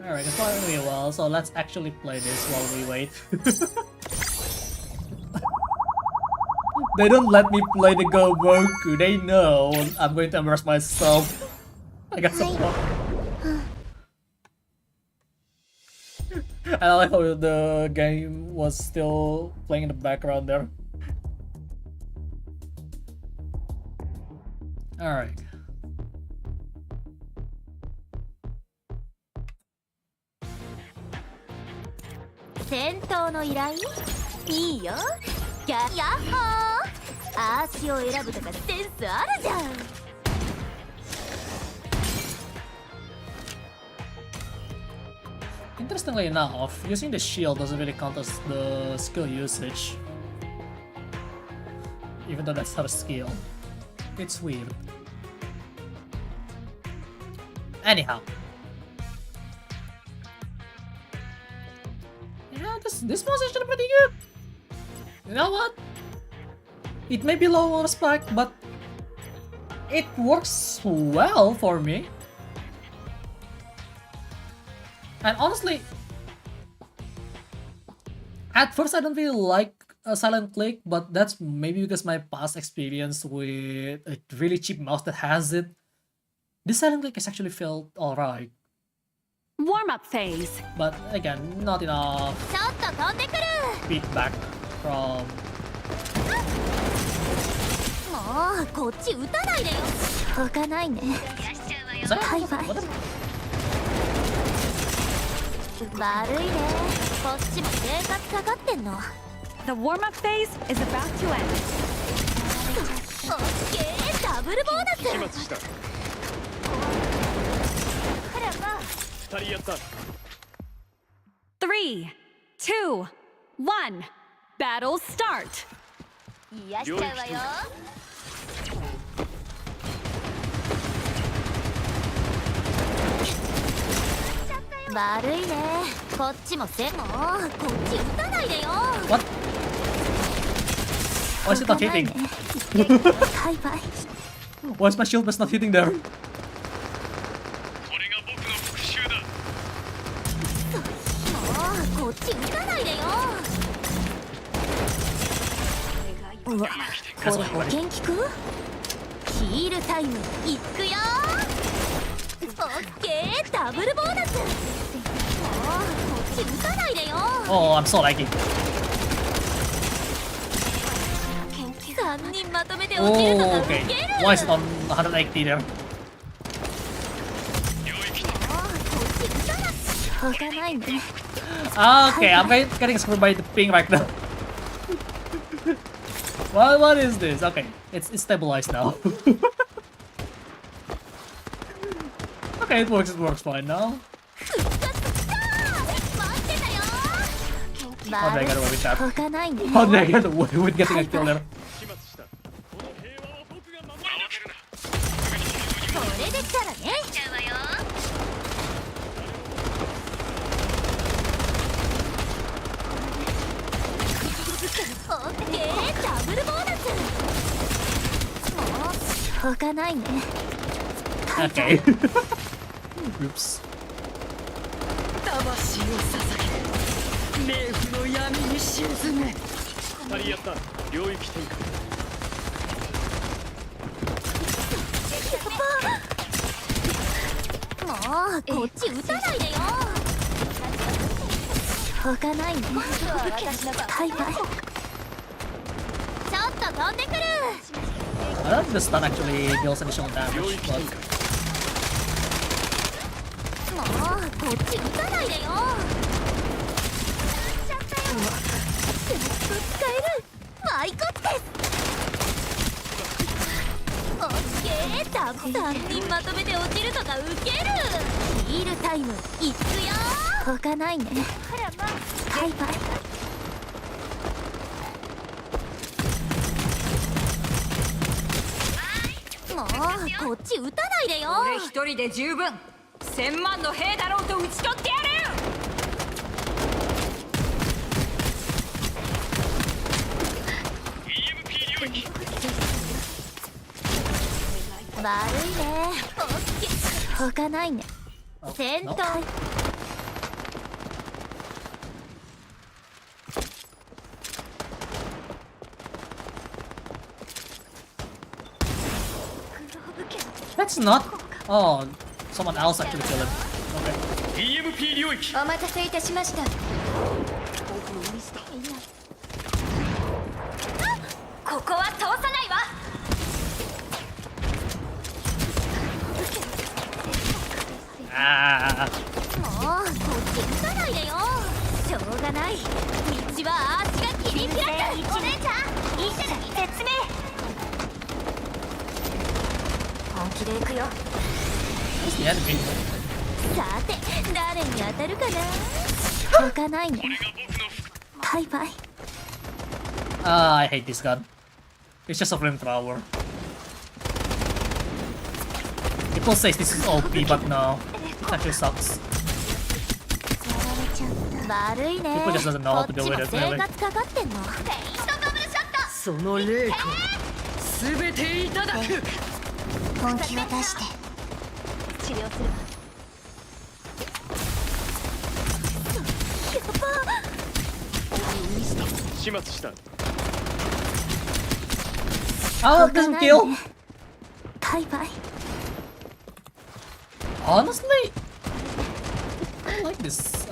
Alright, it's going really well, so let's actually play this while we wait. They don't let me play the Goboku, they know I'm going to immerse myself. I got some fun. I like how the game was still playing in the background there. Alright.いいよ。やっほー。アーシを選ぶとかセンスあるじゃん。 Interestingly enough, using the shield doesn't really count as the skill usage. Even though that's not a skill. It's weird. Anyhow. Yeah, this was actually pretty good. You know what? It may be low on spec, but it works well for me. And honestly, at first I don't really like a silent click, but that's maybe because my past experience with a really cheap mouse that has it. This silent click has actually felt alright. Warm-up phase. But again, not enough ちょっと飛んでくる。 feedback from... もうこっち撃たないでよ。しょうがないね。 Was that- バイバイ。 what is- 悪いね。こっちも生活かかってんの。 The warm-up phase is about to end. オッケー、ダブルボーナス。 3, 2, 1. Battle start. 癒しちゃうわよ。悪いね。こっちももうこっち撃たないでよ。 What? Why is it not hitting? バイバイ。 Why is my shield not hitting there? もうこっち撃たないでよ。うわ、これ保険効く？ヒールタイムいくよ。オッケー、ダブルボーナス。もうこっち撃たないでよ。 Oh, I'm so laggy. 3人まとめて落ちる Oh, のがウ okay. ケる。 Why is it on 180 there? しょうがないね。 Okay, I'm getting screwed by the ping right now. What is this? Okay, it's stabilized now. Okay, it works fine now. How did I get away with that? しょうがないね。 How did I get away with getting a kill there? これできたらね。 オッケー、ダブルボーナス。もうしょうがないね。 Okay. Oops. 魂を捧げ冥府の闇に沈め。二人やった。もうこっち撃たないでよ。しょうがないね。バイバイ。ちょっと飛んでくる。 I don't think the stun actually deals additional damage, but もうこっち撃たないでよ。やっと使える。マイコッテス。オッケー。ダブ3人まとめて落ちるとかウケる。ヒールタイムいくよ。しょうがないね。バイバイ。もうこっち撃たないでよ。俺一人で十分。1000万の兵だろうと討ち取ってやる。悪いね。オッケー。しょうがないね。戦闘。that's not. Oh, someone else actually killed him. Okay. EMP 領域。お待たせいたしました。ここは通さないわ。Ah. もうこっち撃たないでよ。しょうがない。道はアーチが切り開く。お姉ちゃん、いいじゃない。説明。本気で行くよ。 Who's the enemy? さて誰に当たるかな。しょうがないね。バイバイ。 I hate this gun. It's just a flamethrower. People say this is OP, but no. It actually sucks. 悪いね。 People just doesn't know how to こ deal っち with も it, 生 really. 活かかってんの。その霊魂すべていただく。本気を出して治療する。始末した。 Oh, it doesn't kill. バイバイ。 Honestly, I like this. う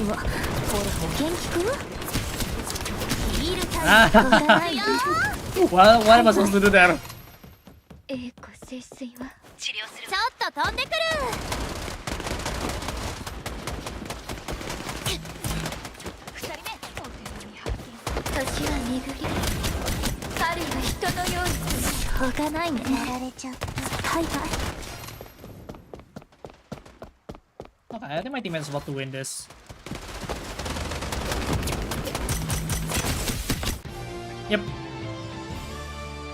わ、これ保険効く？ヒールタイあム効かないよ。 what am I supposed to do there? 栄子聖水は治療する。ちょっと飛んでくる。2人目。年は巡り。彼は人のように。しょうがないね。やられちゃった。バイバイ。 Okay, I think my team is about to win this. Yep.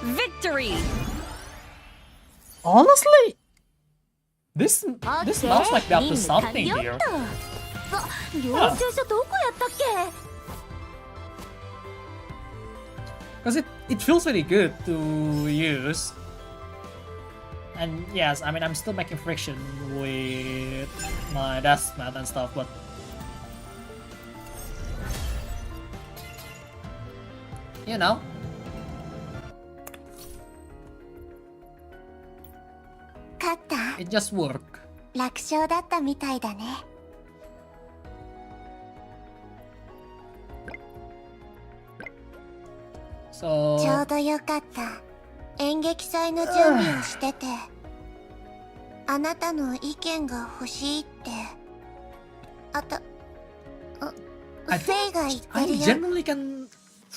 Victory! Honestly, this smells like they're up to something よっ here. と。あ、領収書どこやったっけ？ Because it feels really good to use. And yes, I mean, I'm still making friction with my desk mat and stuff, but you know. 勝った。 It just work. 楽勝だったみたいだね。 So ちょうどよかった。演劇祭の準備をしてて、あなたの意見が欲しいって。あと、I フェイが言っ I てるよ。 generally can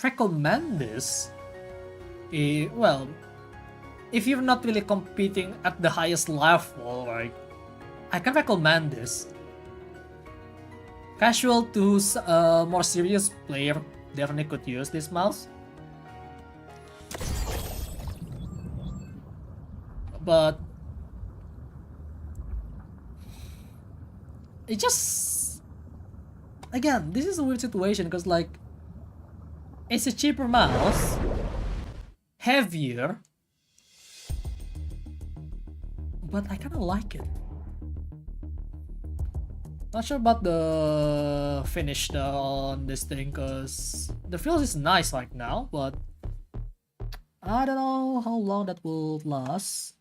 recommend this. Well, if you're not really competing at the highest level, right? I can recommend this. Casual to more serious player definitely could use this mouse. But it just, again, this is a weird situation because like it's a cheaper mouse, heavier, but I kind of like it. Not sure about the finish on this thing, cause the feel is nice right now, but I don't know how long that will last.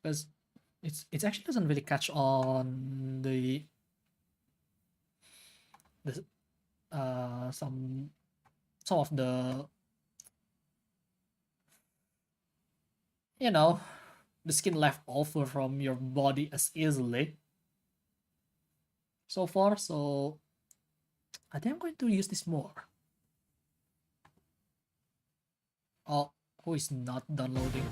Because it actually doesn't really catch on the some of the, you know, the skin left over from your body as easily so far. So I think I'm going to use this more. Oh, who is not downloading?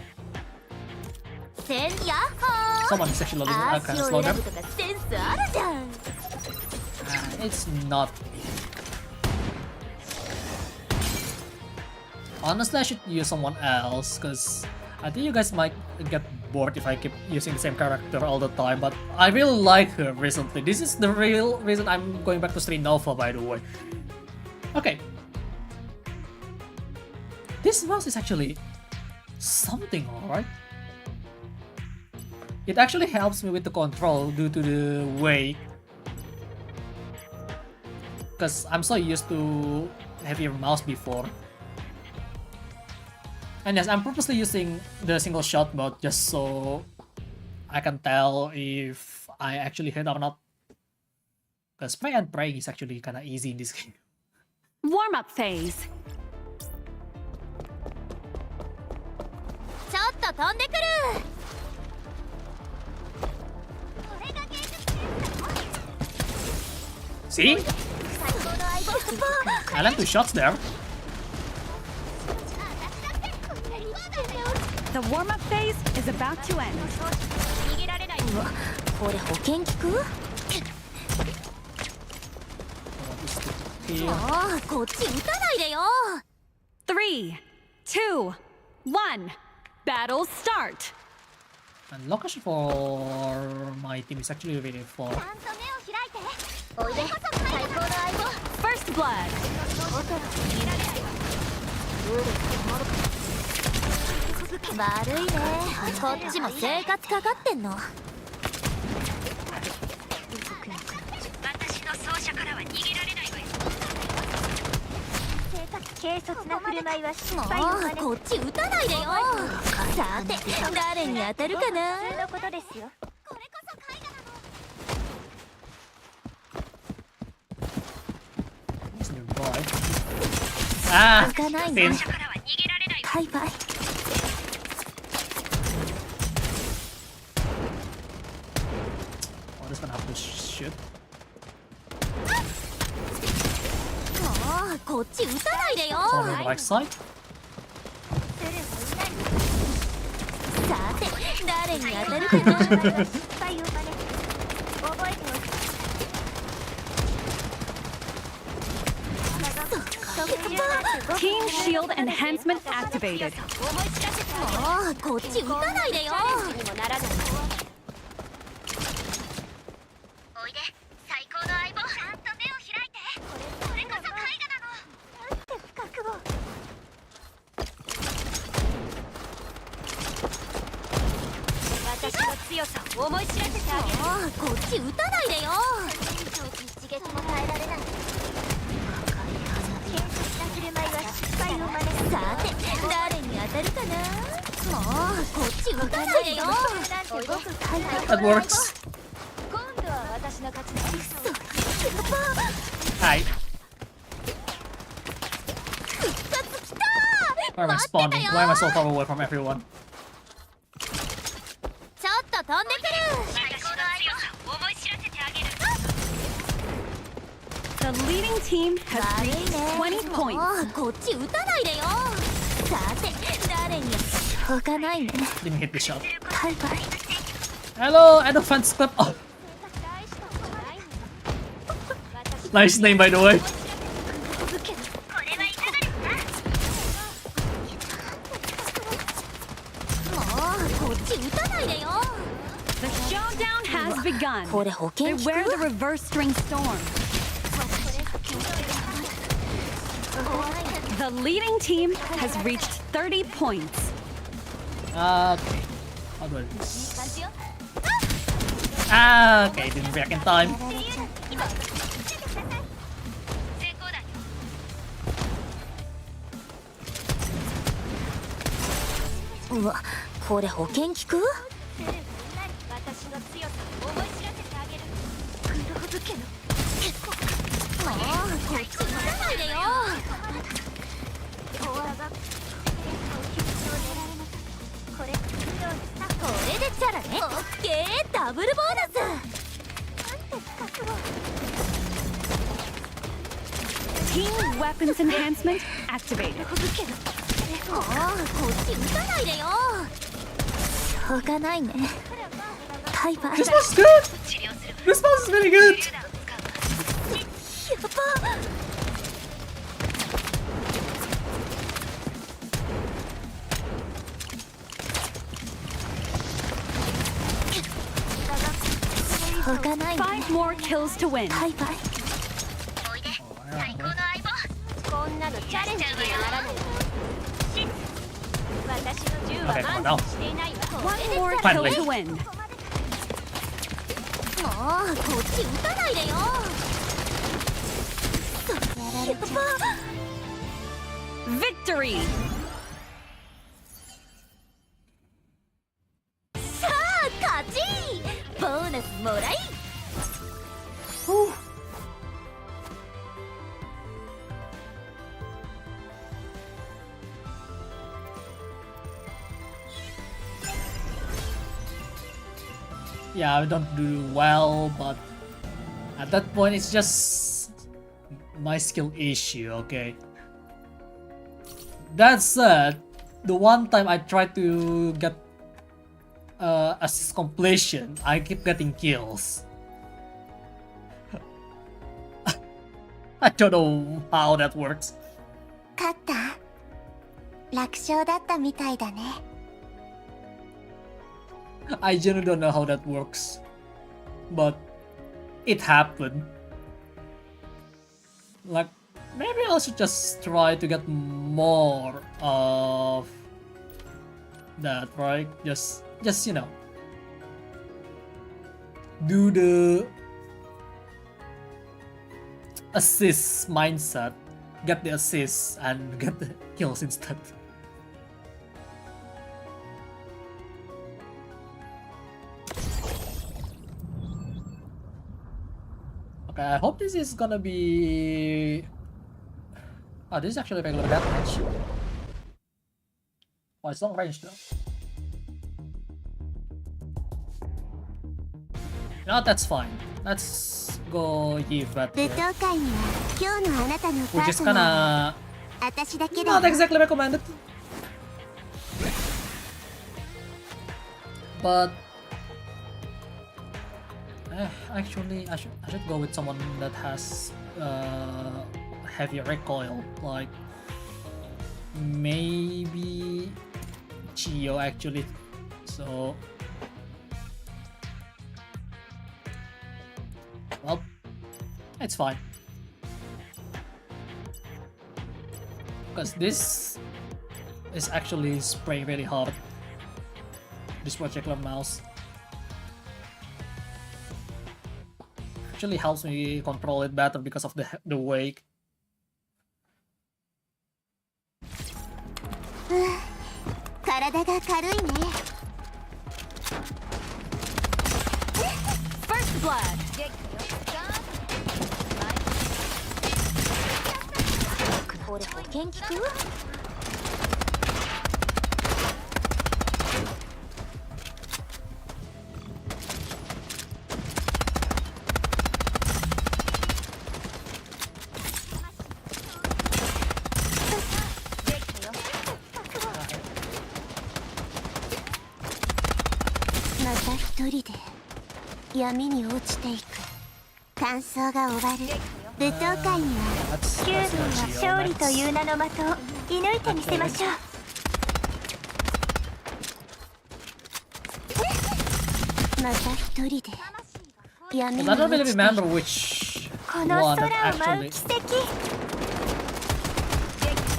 Someone is actually loading. I can slow them. It's not. Honestly, I should use someone else, because I think you guys might get bored if I keep using the same character all the time, but I really like her recently. This is the real reason I'm going back to Street Nova, by the way. Okay. This mouse is actually something, alright? It actually helps me with the control due to the weight. Because I'm so used to heavier mouse before. And yes, I'm purposely using the single shot mode just so I can tell if I actually hit or not. Because spray and pray is actually kinda easy in this game. Warm-up phase. See? I land 2 shots there. The warm-up phase is about to end. Here. 3, 2, 1. Battle start. And location for my team is actually really far. First blood. Who's nearby? Ah! Sin. Oh, this gonna have to shoot. On the right side. Team shield enhancement activated. That works. Hi. Why am I spawning? Why am I so far away from everyone? The leading team has reached 20 points. Didn't hit the shot. Hello, Elephant Step. Oh. Nice name, by the way. The showdown has begun. Beware the reverse string storm. The leading team has reached 30 points. Okay. How do I do this? Okay, didn't react in time. うわ、これ保険効く？私の強さを思い知らせてあげる。グローブ家の結構。もうこっちに来ないでよ。コアがこれこれでチャラね。オッケー、ダブルボーナス。Team weapons enhancement activated. もうこっち撃たないでよ。しょうがないね。ハイパー。This was good! Response is really good! やば。しょうがないね。 5 more kills to win. ハイパー。こんなのチャレンジにならない。私の銃は Okay, come on 満 now. 足していないわ。 1 more Finally. kill to win. もうこっち撃たないでよ。やば。 Victory! さあ勝ち。ボーナスもらい。Yeah, I don't do well, but at that point it's just my skill issue, okay? That said, the one time I tried to get assist completion, I keep getting kills. I don't know how that works. 勝った？楽勝だったみたいだね。I genuinely don't know how that works, but it happened. Like, maybe I should just try to get more of that, right? Just you know, do the assist mindset, get the assists and get the kills instead. Okay, I hope this is gonna be... Oh, this is actually a regular deathmatch. Oh, it's long range though. No, that's fine. Let's go give that. 舞踏会には今日のあなたのパ Which ー is トナー kinda 私だけだよ。 not exactly recommended. But actually, I should go with someone that has heavy recoil, like maybe Chio actually. So, well, it's fine because this is actually spraying really hard. This particular mouse actually helps me control it better because of the wake. 体が軽いね。 First blood. これ保険効く？ また一人で闇に落ちていく。感想が終わる。舞踏会には That's キューブンは Chio. 勝利と Nice. いう名の的を射抜いてみせましょう。また一人で闇 Well, に I don't 落 really ちてい remember く。 which この one 空を that 舞う actually. 奇跡。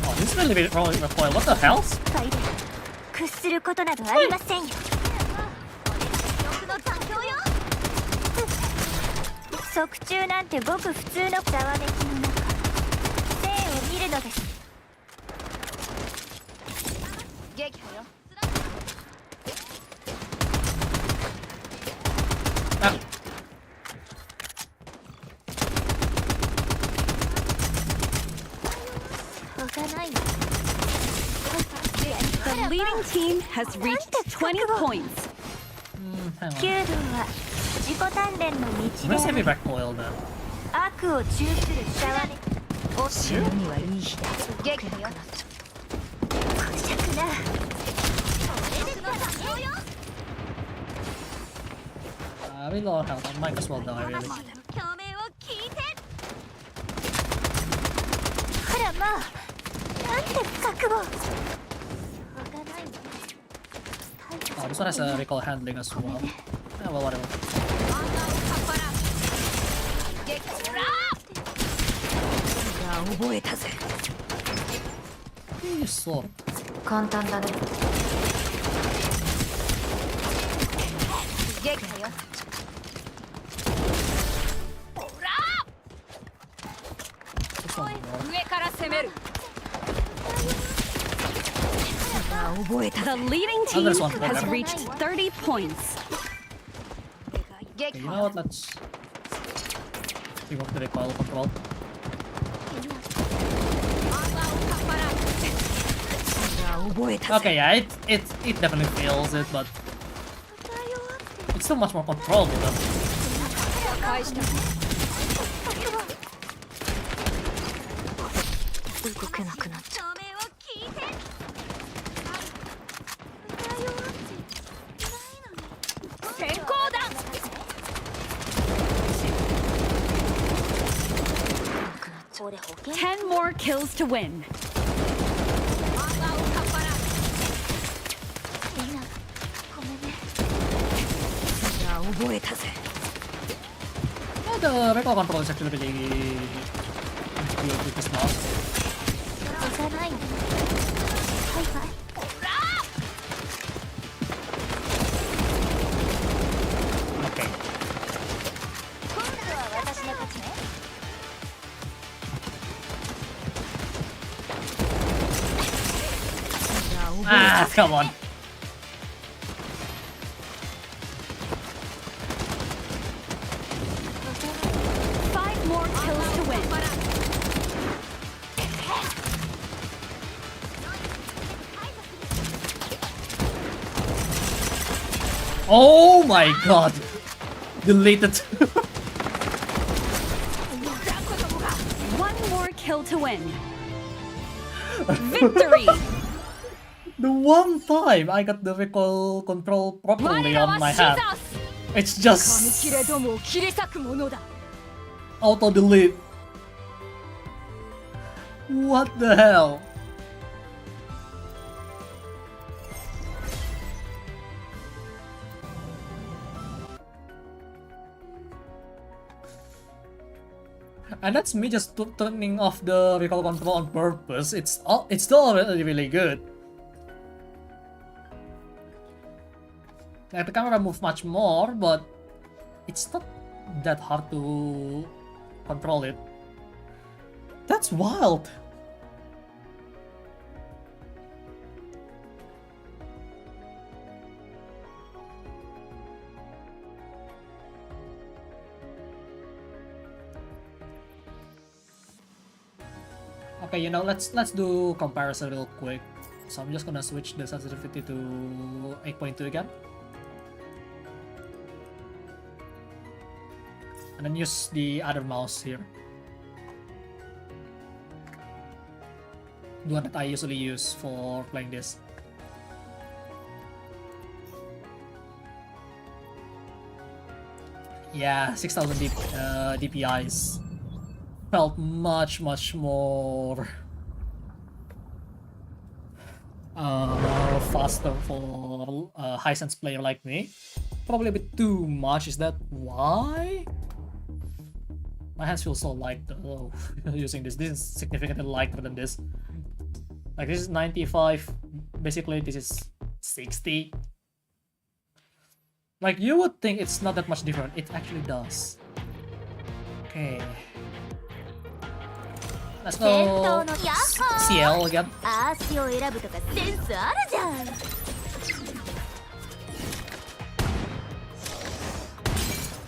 Oh, this It's really rolling recoil. What the hell? 屈することなどありませんよ。記憶の残響よ。側中なんてごく普通のざわめきの中、生を見るのです。撃破よ。Ah. The leading team has reached 20 points. Hang on. 弓道は自己鍛錬の道 Where's であ heavy る。 recoil then? 悪を中するざわめき。お死ぬにはいい日だ。撃破よ。こしゃくな。We low health. I might as well die really. 共鳴を聞いて。ほらまあ、なんて覚悟。 Oh, this one has a recoil handling as well. Yeah, well, whatever. You saw. 簡単だね。撃破よ。 This one more. 上から攻める。The leading team there's one more. has reached 30 points. Okay, you know what? Let's give up the recoil control. Okay, yeah, it definitely feels it, but it's still much more controllable though. 返した。動けなくなっちゃ共鳴を聞いて。 先行だ。 う。俺保険 10 more kills to win. みんな、ごめんね。 Yeah, the recoil control is actually really good with this mouse. 押さないの。はいはい。 Okay. 今度は私の勝ちね。 Ah, come on. Five more kills to win. Oh my god! Deleted. One more kill to win. Victory! The one time I got the recoil control properly on my hand, it's just auto delete. What the hell? And that's me just turning off the recoil control on purpose. It's still really good. Like the camera moves much more, but it's not that hard to control it. That's wild. Okay, you know, let's do comparison real quick. So I'm just gonna switch the sensitivity to 8.2 again. And then use the other mouse here. The one that I usually use for playing this. Yeah, 6000 DPIs. Felt much more faster for a high-sense player like me. Probably a bit too much. Is that why? My hands feel so light though using this. This is significantly lighter than this. Like this is 95. Basically, this is 60. Like you would think it's not that much different. It actually does. Okay. Let's go CL again. 足を選ぶとかセンスあるじゃん。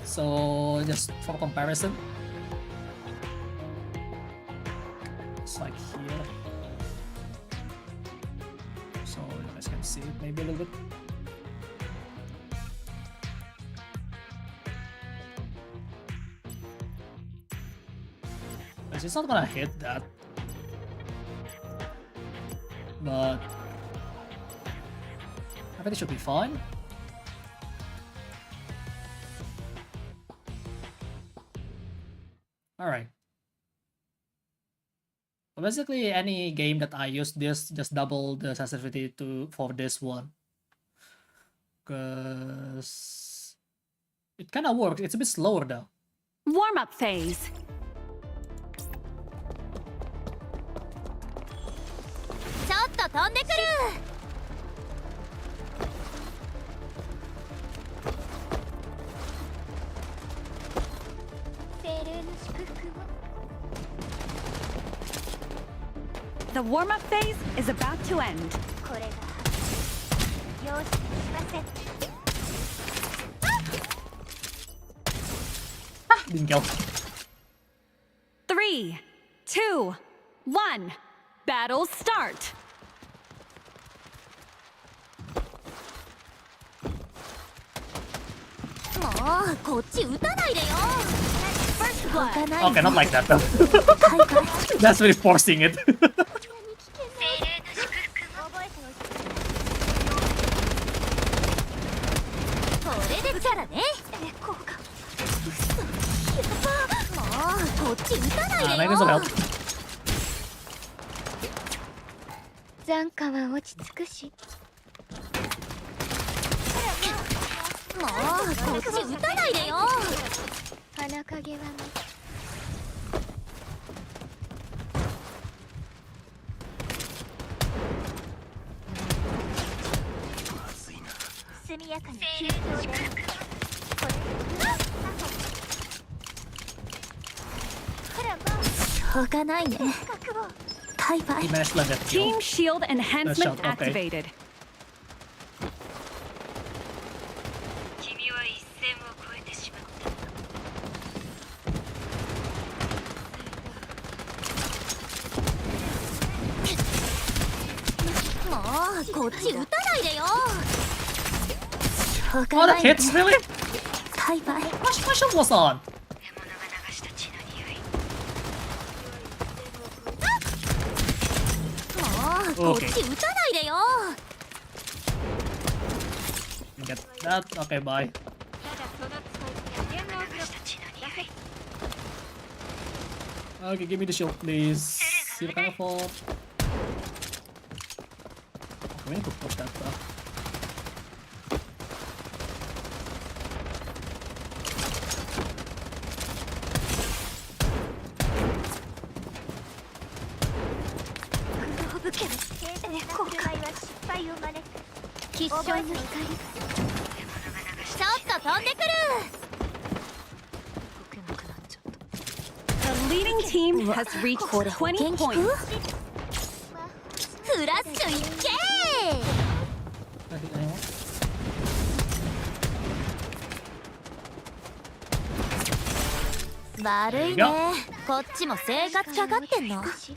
So just for comparison, it's like here. So you guys can see it maybe a little bit. It's not gonna hit that, but I think it should be fine. Alright. So basically any game that I use this, just double the sensitivity for this one. Cause it kinda works. It's a bit slower though. Warm-up phase. The warm-up phase is about to end. Didn't kill. 3, 2, 1. Battle start. First blood. Okay, not like that though. That's really forcing it. Maybe some help. 残価は落ち着くし。もうこっち撃たないでよ。鼻影はね。速やかに急騰で。しょうがないね。バイバイ。 He managed to let that kill. Team shield enhancement okay. activated. Oh, that hits, really? バイバイ。 My shield was on. Okay. Get that. Okay, bye. Okay, give me the shield, please. See what kind of fall. We need to push that though. The leading team has reached 20 points. フラッシュいけー。悪いね。こっちも生活かかってんの。し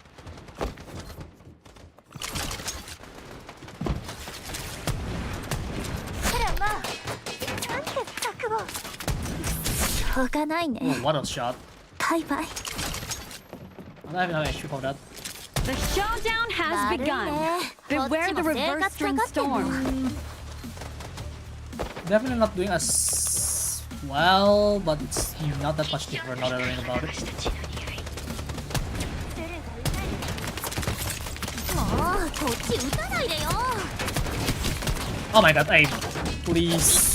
ょうがないね。 Oh, what a shot. バイバイ。 I don't have enough HP for that. The showdown has begun. Beware the reverse string storm. Definitely not doing as well, but it's not that much different now that I think about it. もうこっち撃たないでよ。 Oh my god, aim. Please.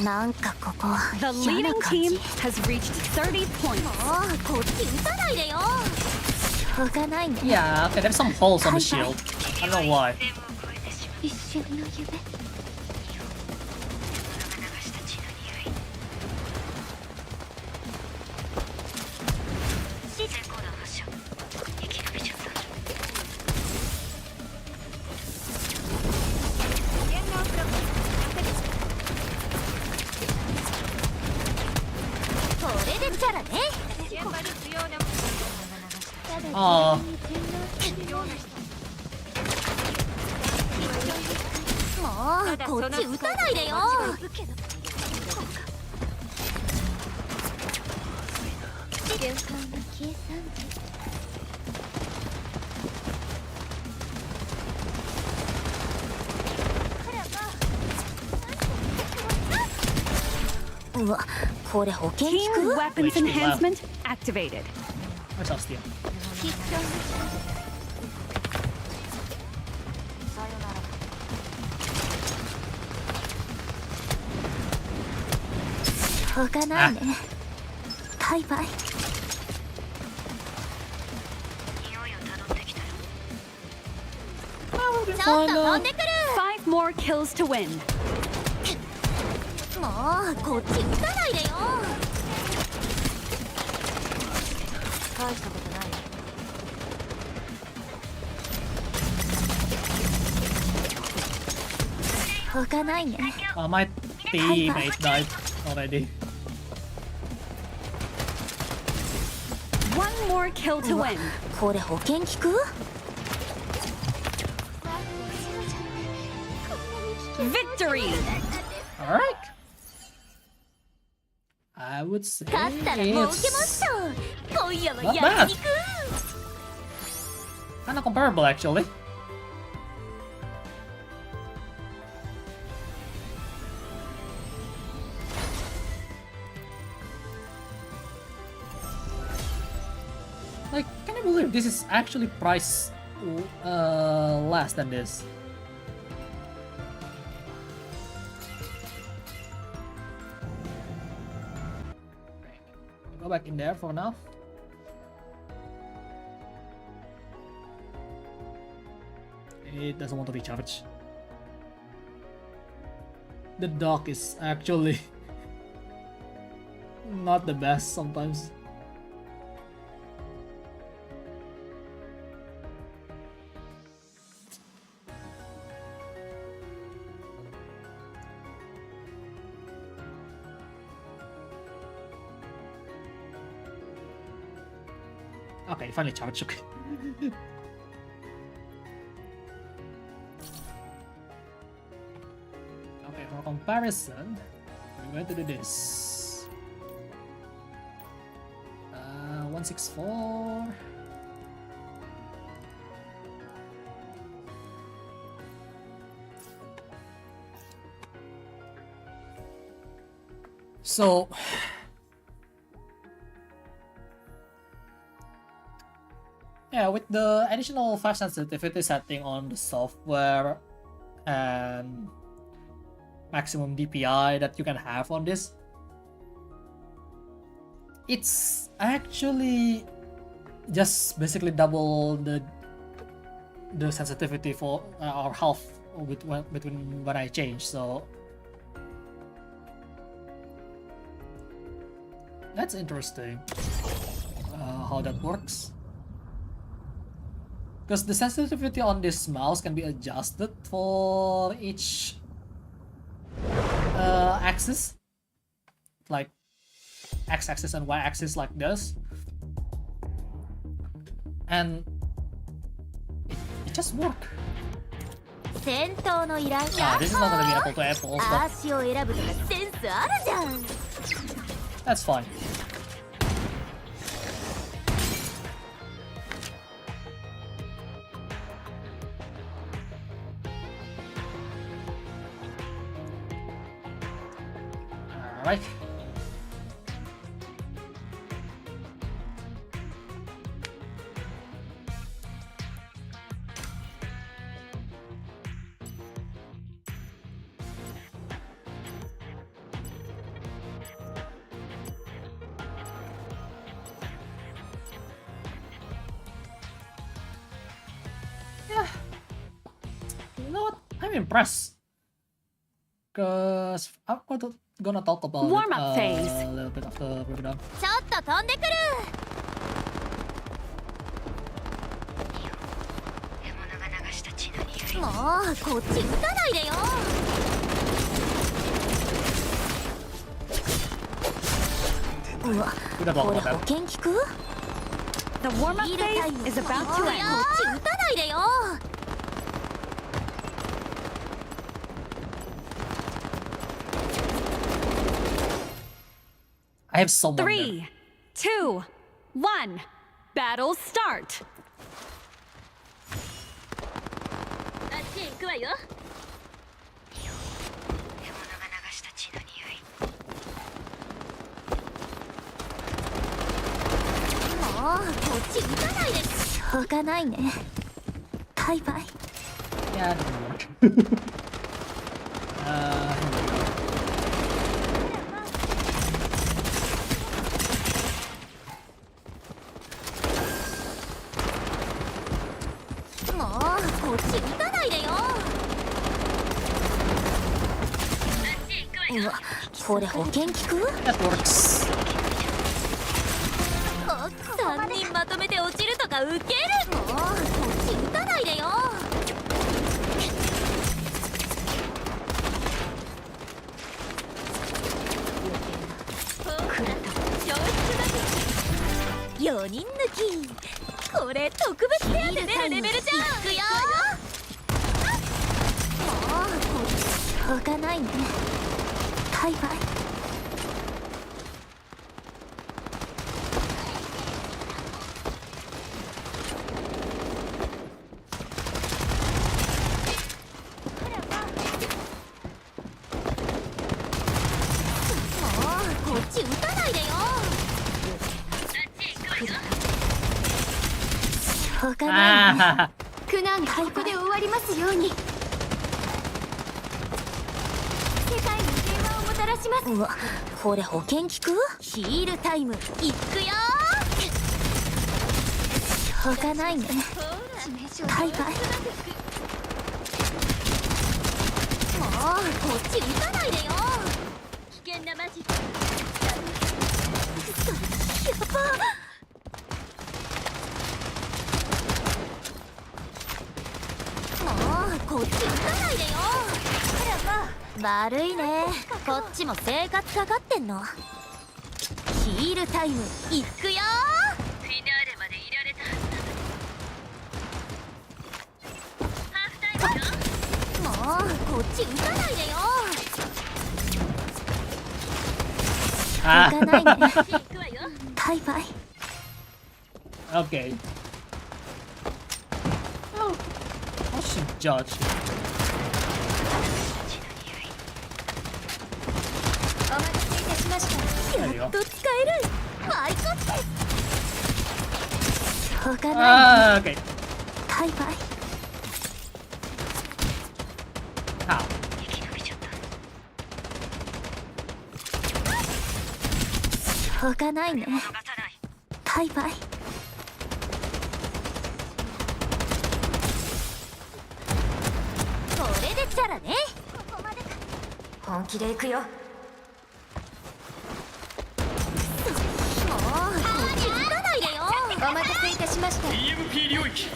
なんかここ The 嫌な leading 感 team じ。 has reached 30 points. もうこっち撃たないでよ。しょうがないね。 Yeah, okay, there's some holes on the shield. I don't know why. 一瞬の夢。これでチャラね。 Aw. もうこっち撃たないでよ。うわ、これ保険 Team 効く？ weapons Wait, enhancement activated. Where's Ostia? しょうがないね。バイバイ。 ちょっと飛んでくる。 5 more kills to win. もうこっち撃たないでよ。大したことない。しょうがないね。 My teammate died already. 1 more kill to win. これ保険効く？ Victory! Alright. I would say 勝ったら儲けまし it's た。今夜は not 焼 bad. 肉。 Kinda comparable actually. Like, can you believe this is actually priced less than this? Go back in there for now. It doesn't want to recharge. The dock is actually not the best sometimes. Okay, finally charged. Okay. Okay, for comparison, we're going to do this. 164. So yeah, with the additional 5 sensitivity setting on the software and maximum DPI that you can have on this, it's actually just basically double the sensitivity for or half between when I change. So that's interesting how that works. Because the sensitivity on this mouse can be adjusted for each axis, like x-axis and y-axis like this, and it just works. 戦闘の依頼 This is not gonna be apple to apples, but 足を選ぶとかセンスあるじゃん。 that's fine. Alright. You know what? I'm impressed. Cause I'm gonna talk about Warm-up phase. a little bit after breakdown. ちょっと飛んでくる。もうこっち撃たないでよ。うわ、これ保険効く？ The warm-up phase is about to こっ end. ち撃たないでよ。I have someone there. 3, 2, 1. Battle start. あっちへ行くわよ。もうこっち撃たないで。しょうがないね。バイバイ。 Yeah, it didn't work. Here we go. もうこっち撃たないでよ。うわ、これ保険効くThat works. ？3人まとめて落ちるとかウケる。もうこっち撃たないでよ。4人抜き。これ特別手当出るレベルじゃん。いくよ。もうこっちしょうがないね。バイバイ。こっち撃たないでよ。しょうがないね。 Ah, 苦難がここで終わりますように。世界に平和をもたらします。うわ、これ保険効く？ヒールタイムいくよ。しょうがないね。バイバイ。もうこっち撃たないでよ。危険なマジック。やば。もうこっち撃たないでよ。悪いね。こっちも生活かかってんの。ヒールタイムいくよ。フィナーレまでいられたハーフタイムよ。もうこっち撃たないでよ。しょうがないね。バイバイ。 okay. Oh, I should judge. お待たせいたしました。やっと使える。マイコってしょうがない Ah, okay. バイバイ。 How? しょうがないね。バイバイ。これでチャラね。本気で行くよ。もうこっち撃たないでよ。お待たせいたしました。 EMP 領域。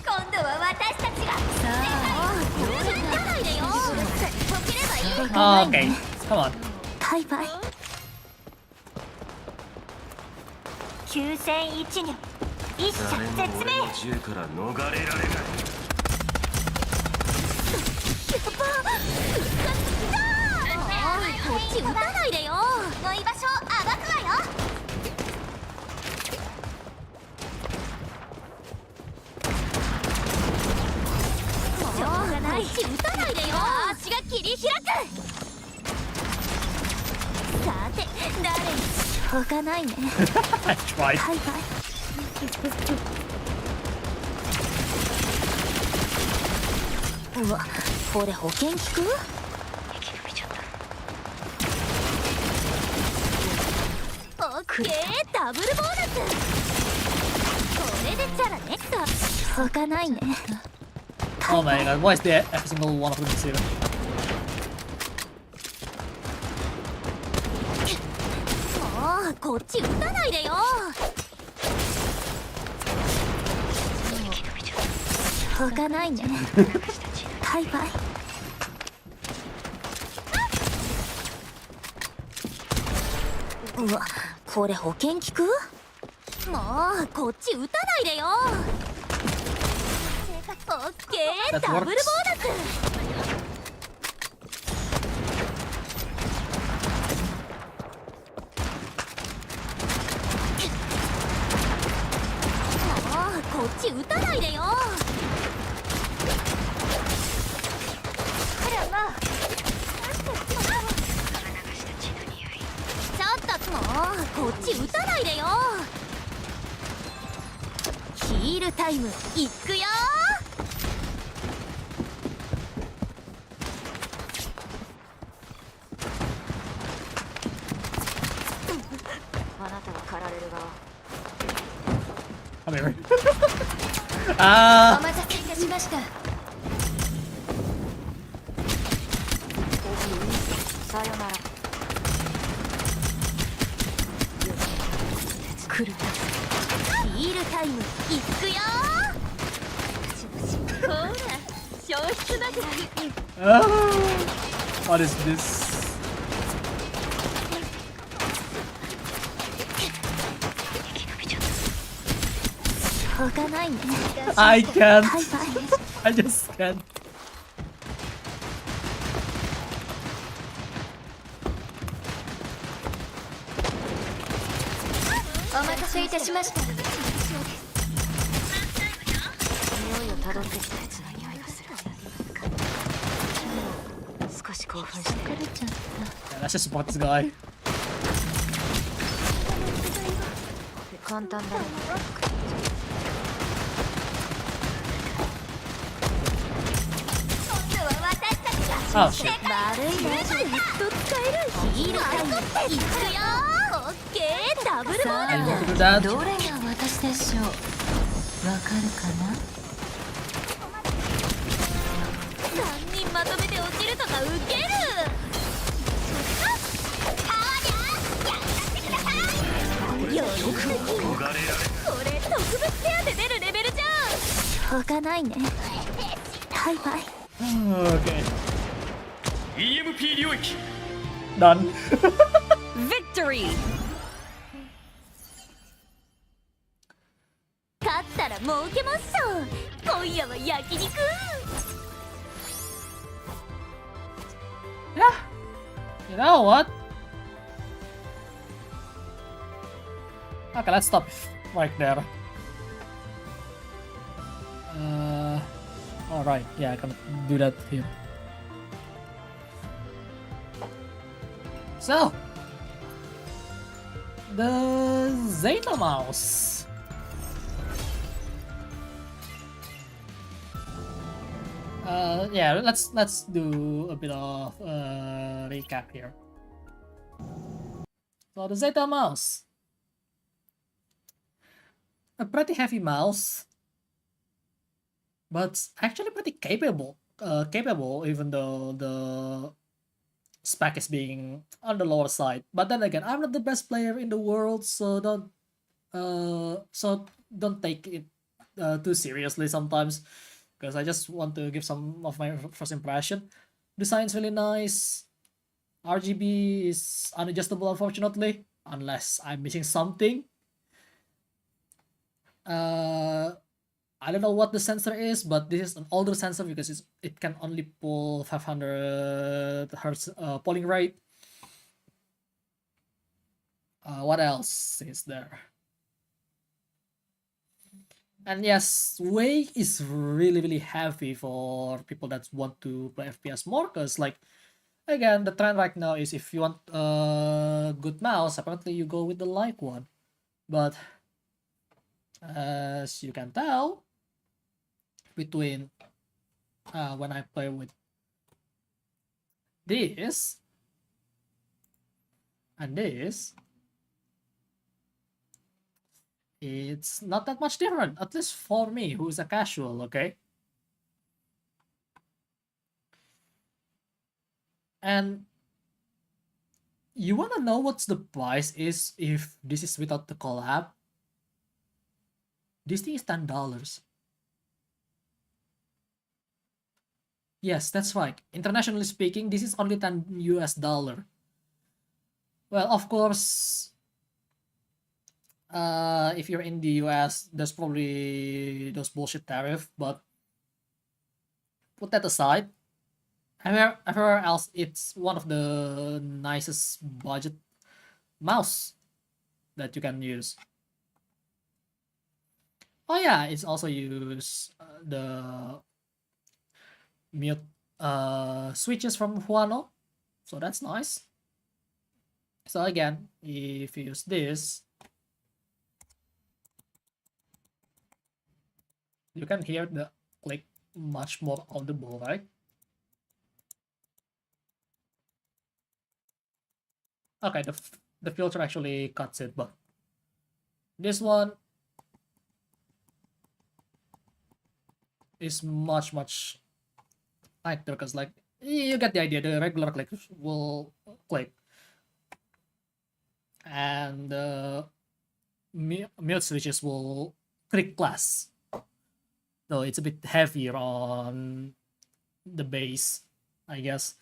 今度は私たちが。さあ、こっち撃たないでよ。溶ければいい。 Oh, okay. Come on. バイバイ。急戦一入。一者絶命。銃から逃れられない。やば。こっち撃たないでよ。の居場所を暴くわよ。しょうがない。こっち撃たないでよ。足が切り開く。さて、誰に。しょうがないね。 I tried. バイバイ。うわ、これ保険効く？オッケー、ダブルボーナス。れでチャラねしょうがないね Oh my god, why is there every single one of them zero? もうこっち撃たないでよしょうがないねバイバイうわこれ保険効くもうこっち撃たないでよオッケー That ダブルボー works. ナスもうこっち撃たないでよちょっともうこっち撃たないでよヒールタイムいくよあなたは狩られる側 Come here. Ah! お待たせいたしましたさよなら来るヒールタイムいくよほら消失だぜ Ah! What is this? しょうがないね I can't. バイバイ I just can't. お待たせいたしました匂いをたどってきたやつの匂いがする少し興奮して Yeah, let's just support this guy. 簡単だね Oh shit. 悪いねずっと使えるヒールタイムいくよオッケーダブルボー I ナ need to do that. どれが私でしょうわかるかな3人まとめて落ちるとかウケるよく逃れられこれ特別手当出るレベルじゃんしょうがないねバイバイ Okay. EMP 領域 Done. Victory! 勝ったら儲けましょう今夜は焼肉 Yeah. You know what? Okay, let's stop right there. Alright, yeah, I can do that here. So, the Zeta mouse. Yeah, let's do a bit of recap here. So the Zeta mouse, a pretty heavy mouse, but actually pretty capable. Capable, even though the spec is being on the lower side. But then again, I'm not the best player in the world, so don't take it too seriously sometimes, because I just want to give some of my first impression. Design's really nice. RGB is unadjustable, unfortunately, unless I'm missing something. I don't know what the sensor is, but this is an older sensor because it can only pull 500 hertz polling rate. What else is there? And yes, weight is really heavy for people that want to play FPS more, because like, again, the trend right now is if you want a good mouse, apparently you go with the light one. But as you can tell, between when I play with this and this, it's not that much different, at least for me, who's a casual, okay? And you wanna know what's the price is if this is without the collab? This thing is $10. Yes, that's right. Internationally speaking, this is only $10 US. Well, of course, if you're in the US, there's probably those bullshit tariff, but put that aside. Everywhere else, it's one of the nicest budget mouse that you can use. Oh yeah, it's also use the mute switches from Huano, so that's nice. So again, if you use this, you can hear the click much more audible, right? Okay, the filter actually cuts it, but this one is much lighter because, like, you get the idea. The regular click will click, and the mute switches will click less. So it's a bit heavier on the base, I guess.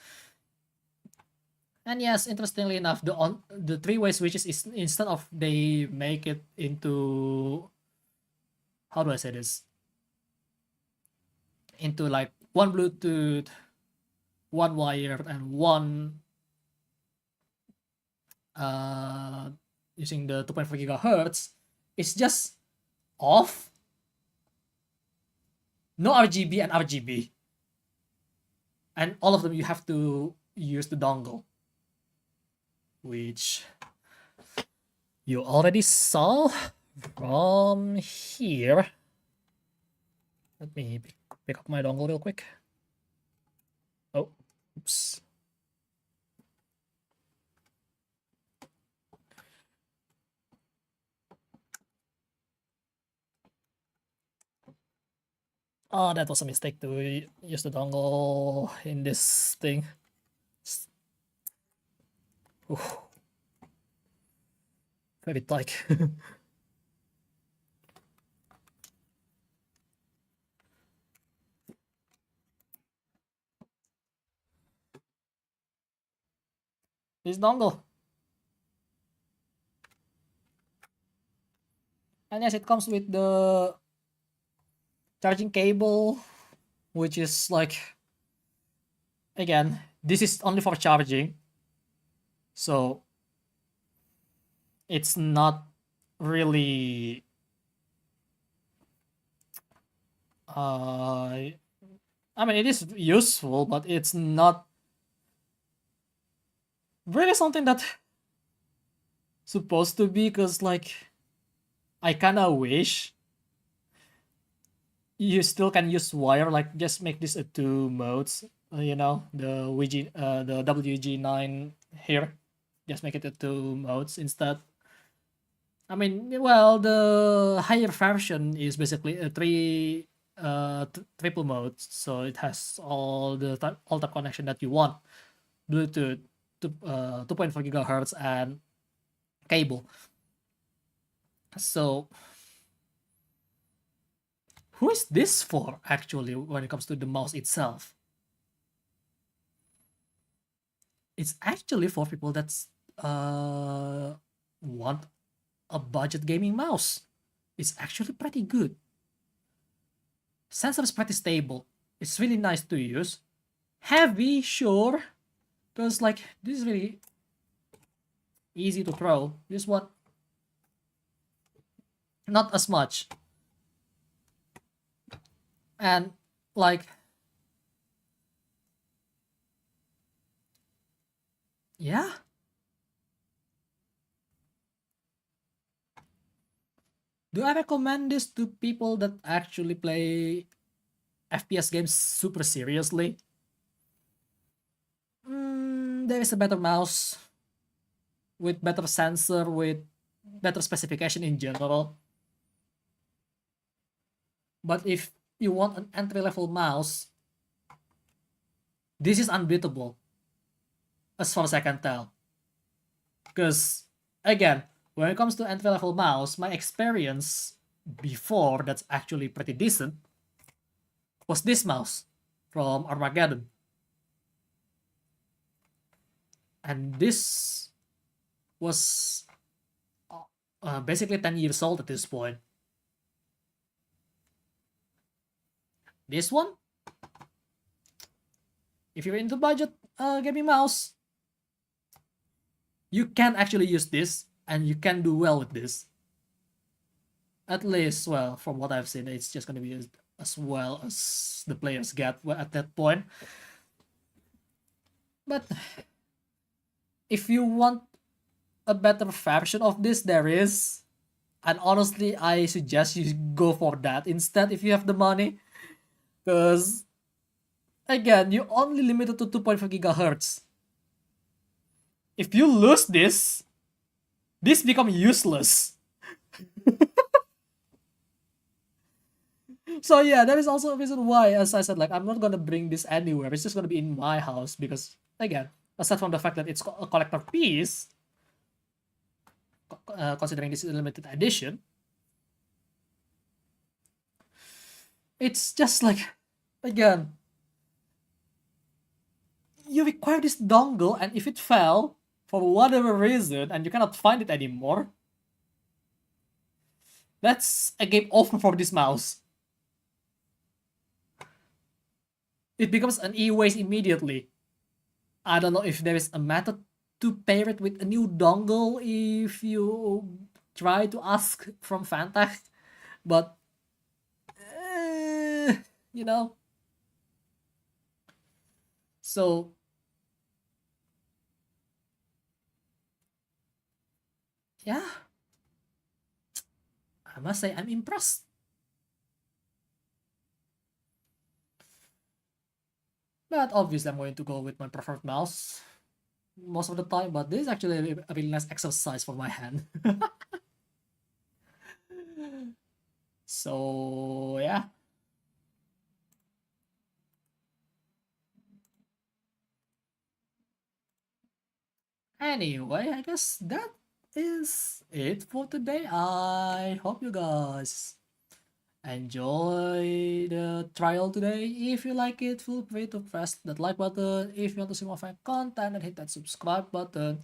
And yes, interestingly enough, the three-way switches is, instead of they make it into, how do I say this? Into like one Bluetooth, one wire, and one using the 2.4 gigahertz. It's just off. No RGB and RGB. And all of them you have to use the dongle, which you already saw from here. Let me pick up my dongle real quick. Oh, oops. Oh, that was a mistake to use the dongle in this thing. Ooh. Very tight. This dongle. And yes, it comes with the charging cable, which is like, again, this is only for charging, so it's not really I mean, it is useful, but it's not really something that supposed to be, because, like, I kind of wish you still can use wire, like just make this a 2 modes, you know, the the WG9 here, just make it a 2 modes instead. I mean, well, the higher version is basically a triple mode, so it has all the type connection that you want, Bluetooth, 2.4 gigahertz, and cable. So who is this for, actually, when it comes to the mouse itself? It's actually for people that want a budget gaming mouse. It's actually pretty good. Sensor is pretty stable. It's really nice to use. Heavy, sure, because, like, this is really easy to throw. This one, not as much. And, like, yeah. Do I recommend this to people that actually play FPS games super seriously? There is a better mouse with better sensor, with better specification in general. But if you want an entry-level mouse, this is unbeatable, as far as I can tell. Because, again, when it comes to entry-level mouse, my experience before that's actually pretty decent was this mouse from Armageddon. And this was basically 10 years old at this point. This one, if you're into budget gaming mouse, you can actually use this and you can do well with this. At least, well, from what I've seen, it's just going to be used as well as the players get at that point. But if you want a better version of this, there is. And honestly, I suggest you go for that instead if you have the money. Because, again, you're only limited to 2.5 gigahertz. If you lose this becomes useless. So yeah, that is also a reason why, as I said, like, I'm not gonna bring this anywhere. It's just gonna be in my house because, again, aside from the fact that it's a collector piece, considering this is a limited edition, it's just like, again, you require this dongle, and if it fell for whatever reason and you cannot find it anymore, that's a game over for this mouse. It becomes an e-waste immediately. I don't know if there is a method to pair it with a new dongle if you try to ask from Fantech, but you know. So yeah, I must say I'm impressed. But obviously I'm going to go with my preferred mouse most of the time, but this is actually a really nice exercise for my hand. So yeah. Anyway, I guess that is it for today. I hope you guys enjoy the trial today. If you like it, feel free to press that like button. If you want to see more fan content, then hit that subscribe button.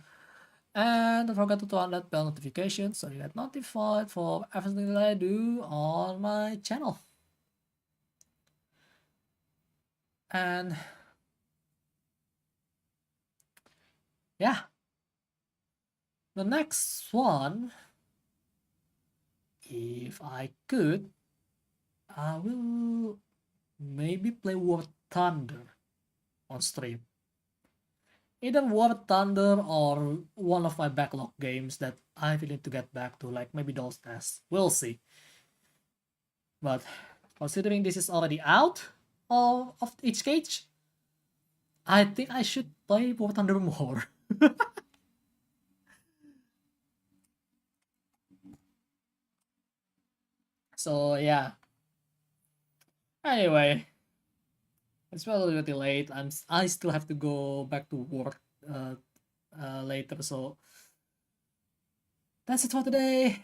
And don't forget to turn on that bell notification so you get notified for everything that I do on my channel. And yeah, the next one, if I could, I will maybe play War Thunder on stream. Either War Thunder or one of my backlog games that I really need to get back to, like maybe Doll's Nest. We'll see. But considering this is already out of each cage, I think I should play War Thunder more. So yeah. Anyway, it's relatively late. I still have to go back to work later. So that's it for today.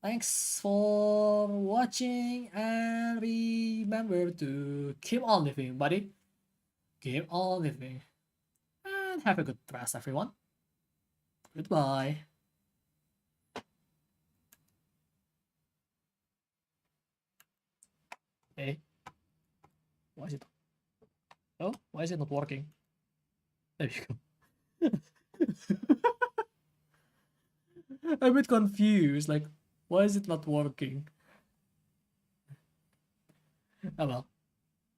Thanks for watching, and remember to keep on living, buddy. Keep on living, and have a good rest, everyone. Goodbye. Hey, why is it? Oh, why is it not working? There you go. I'm a bit confused. Like, why is it not working? Oh well.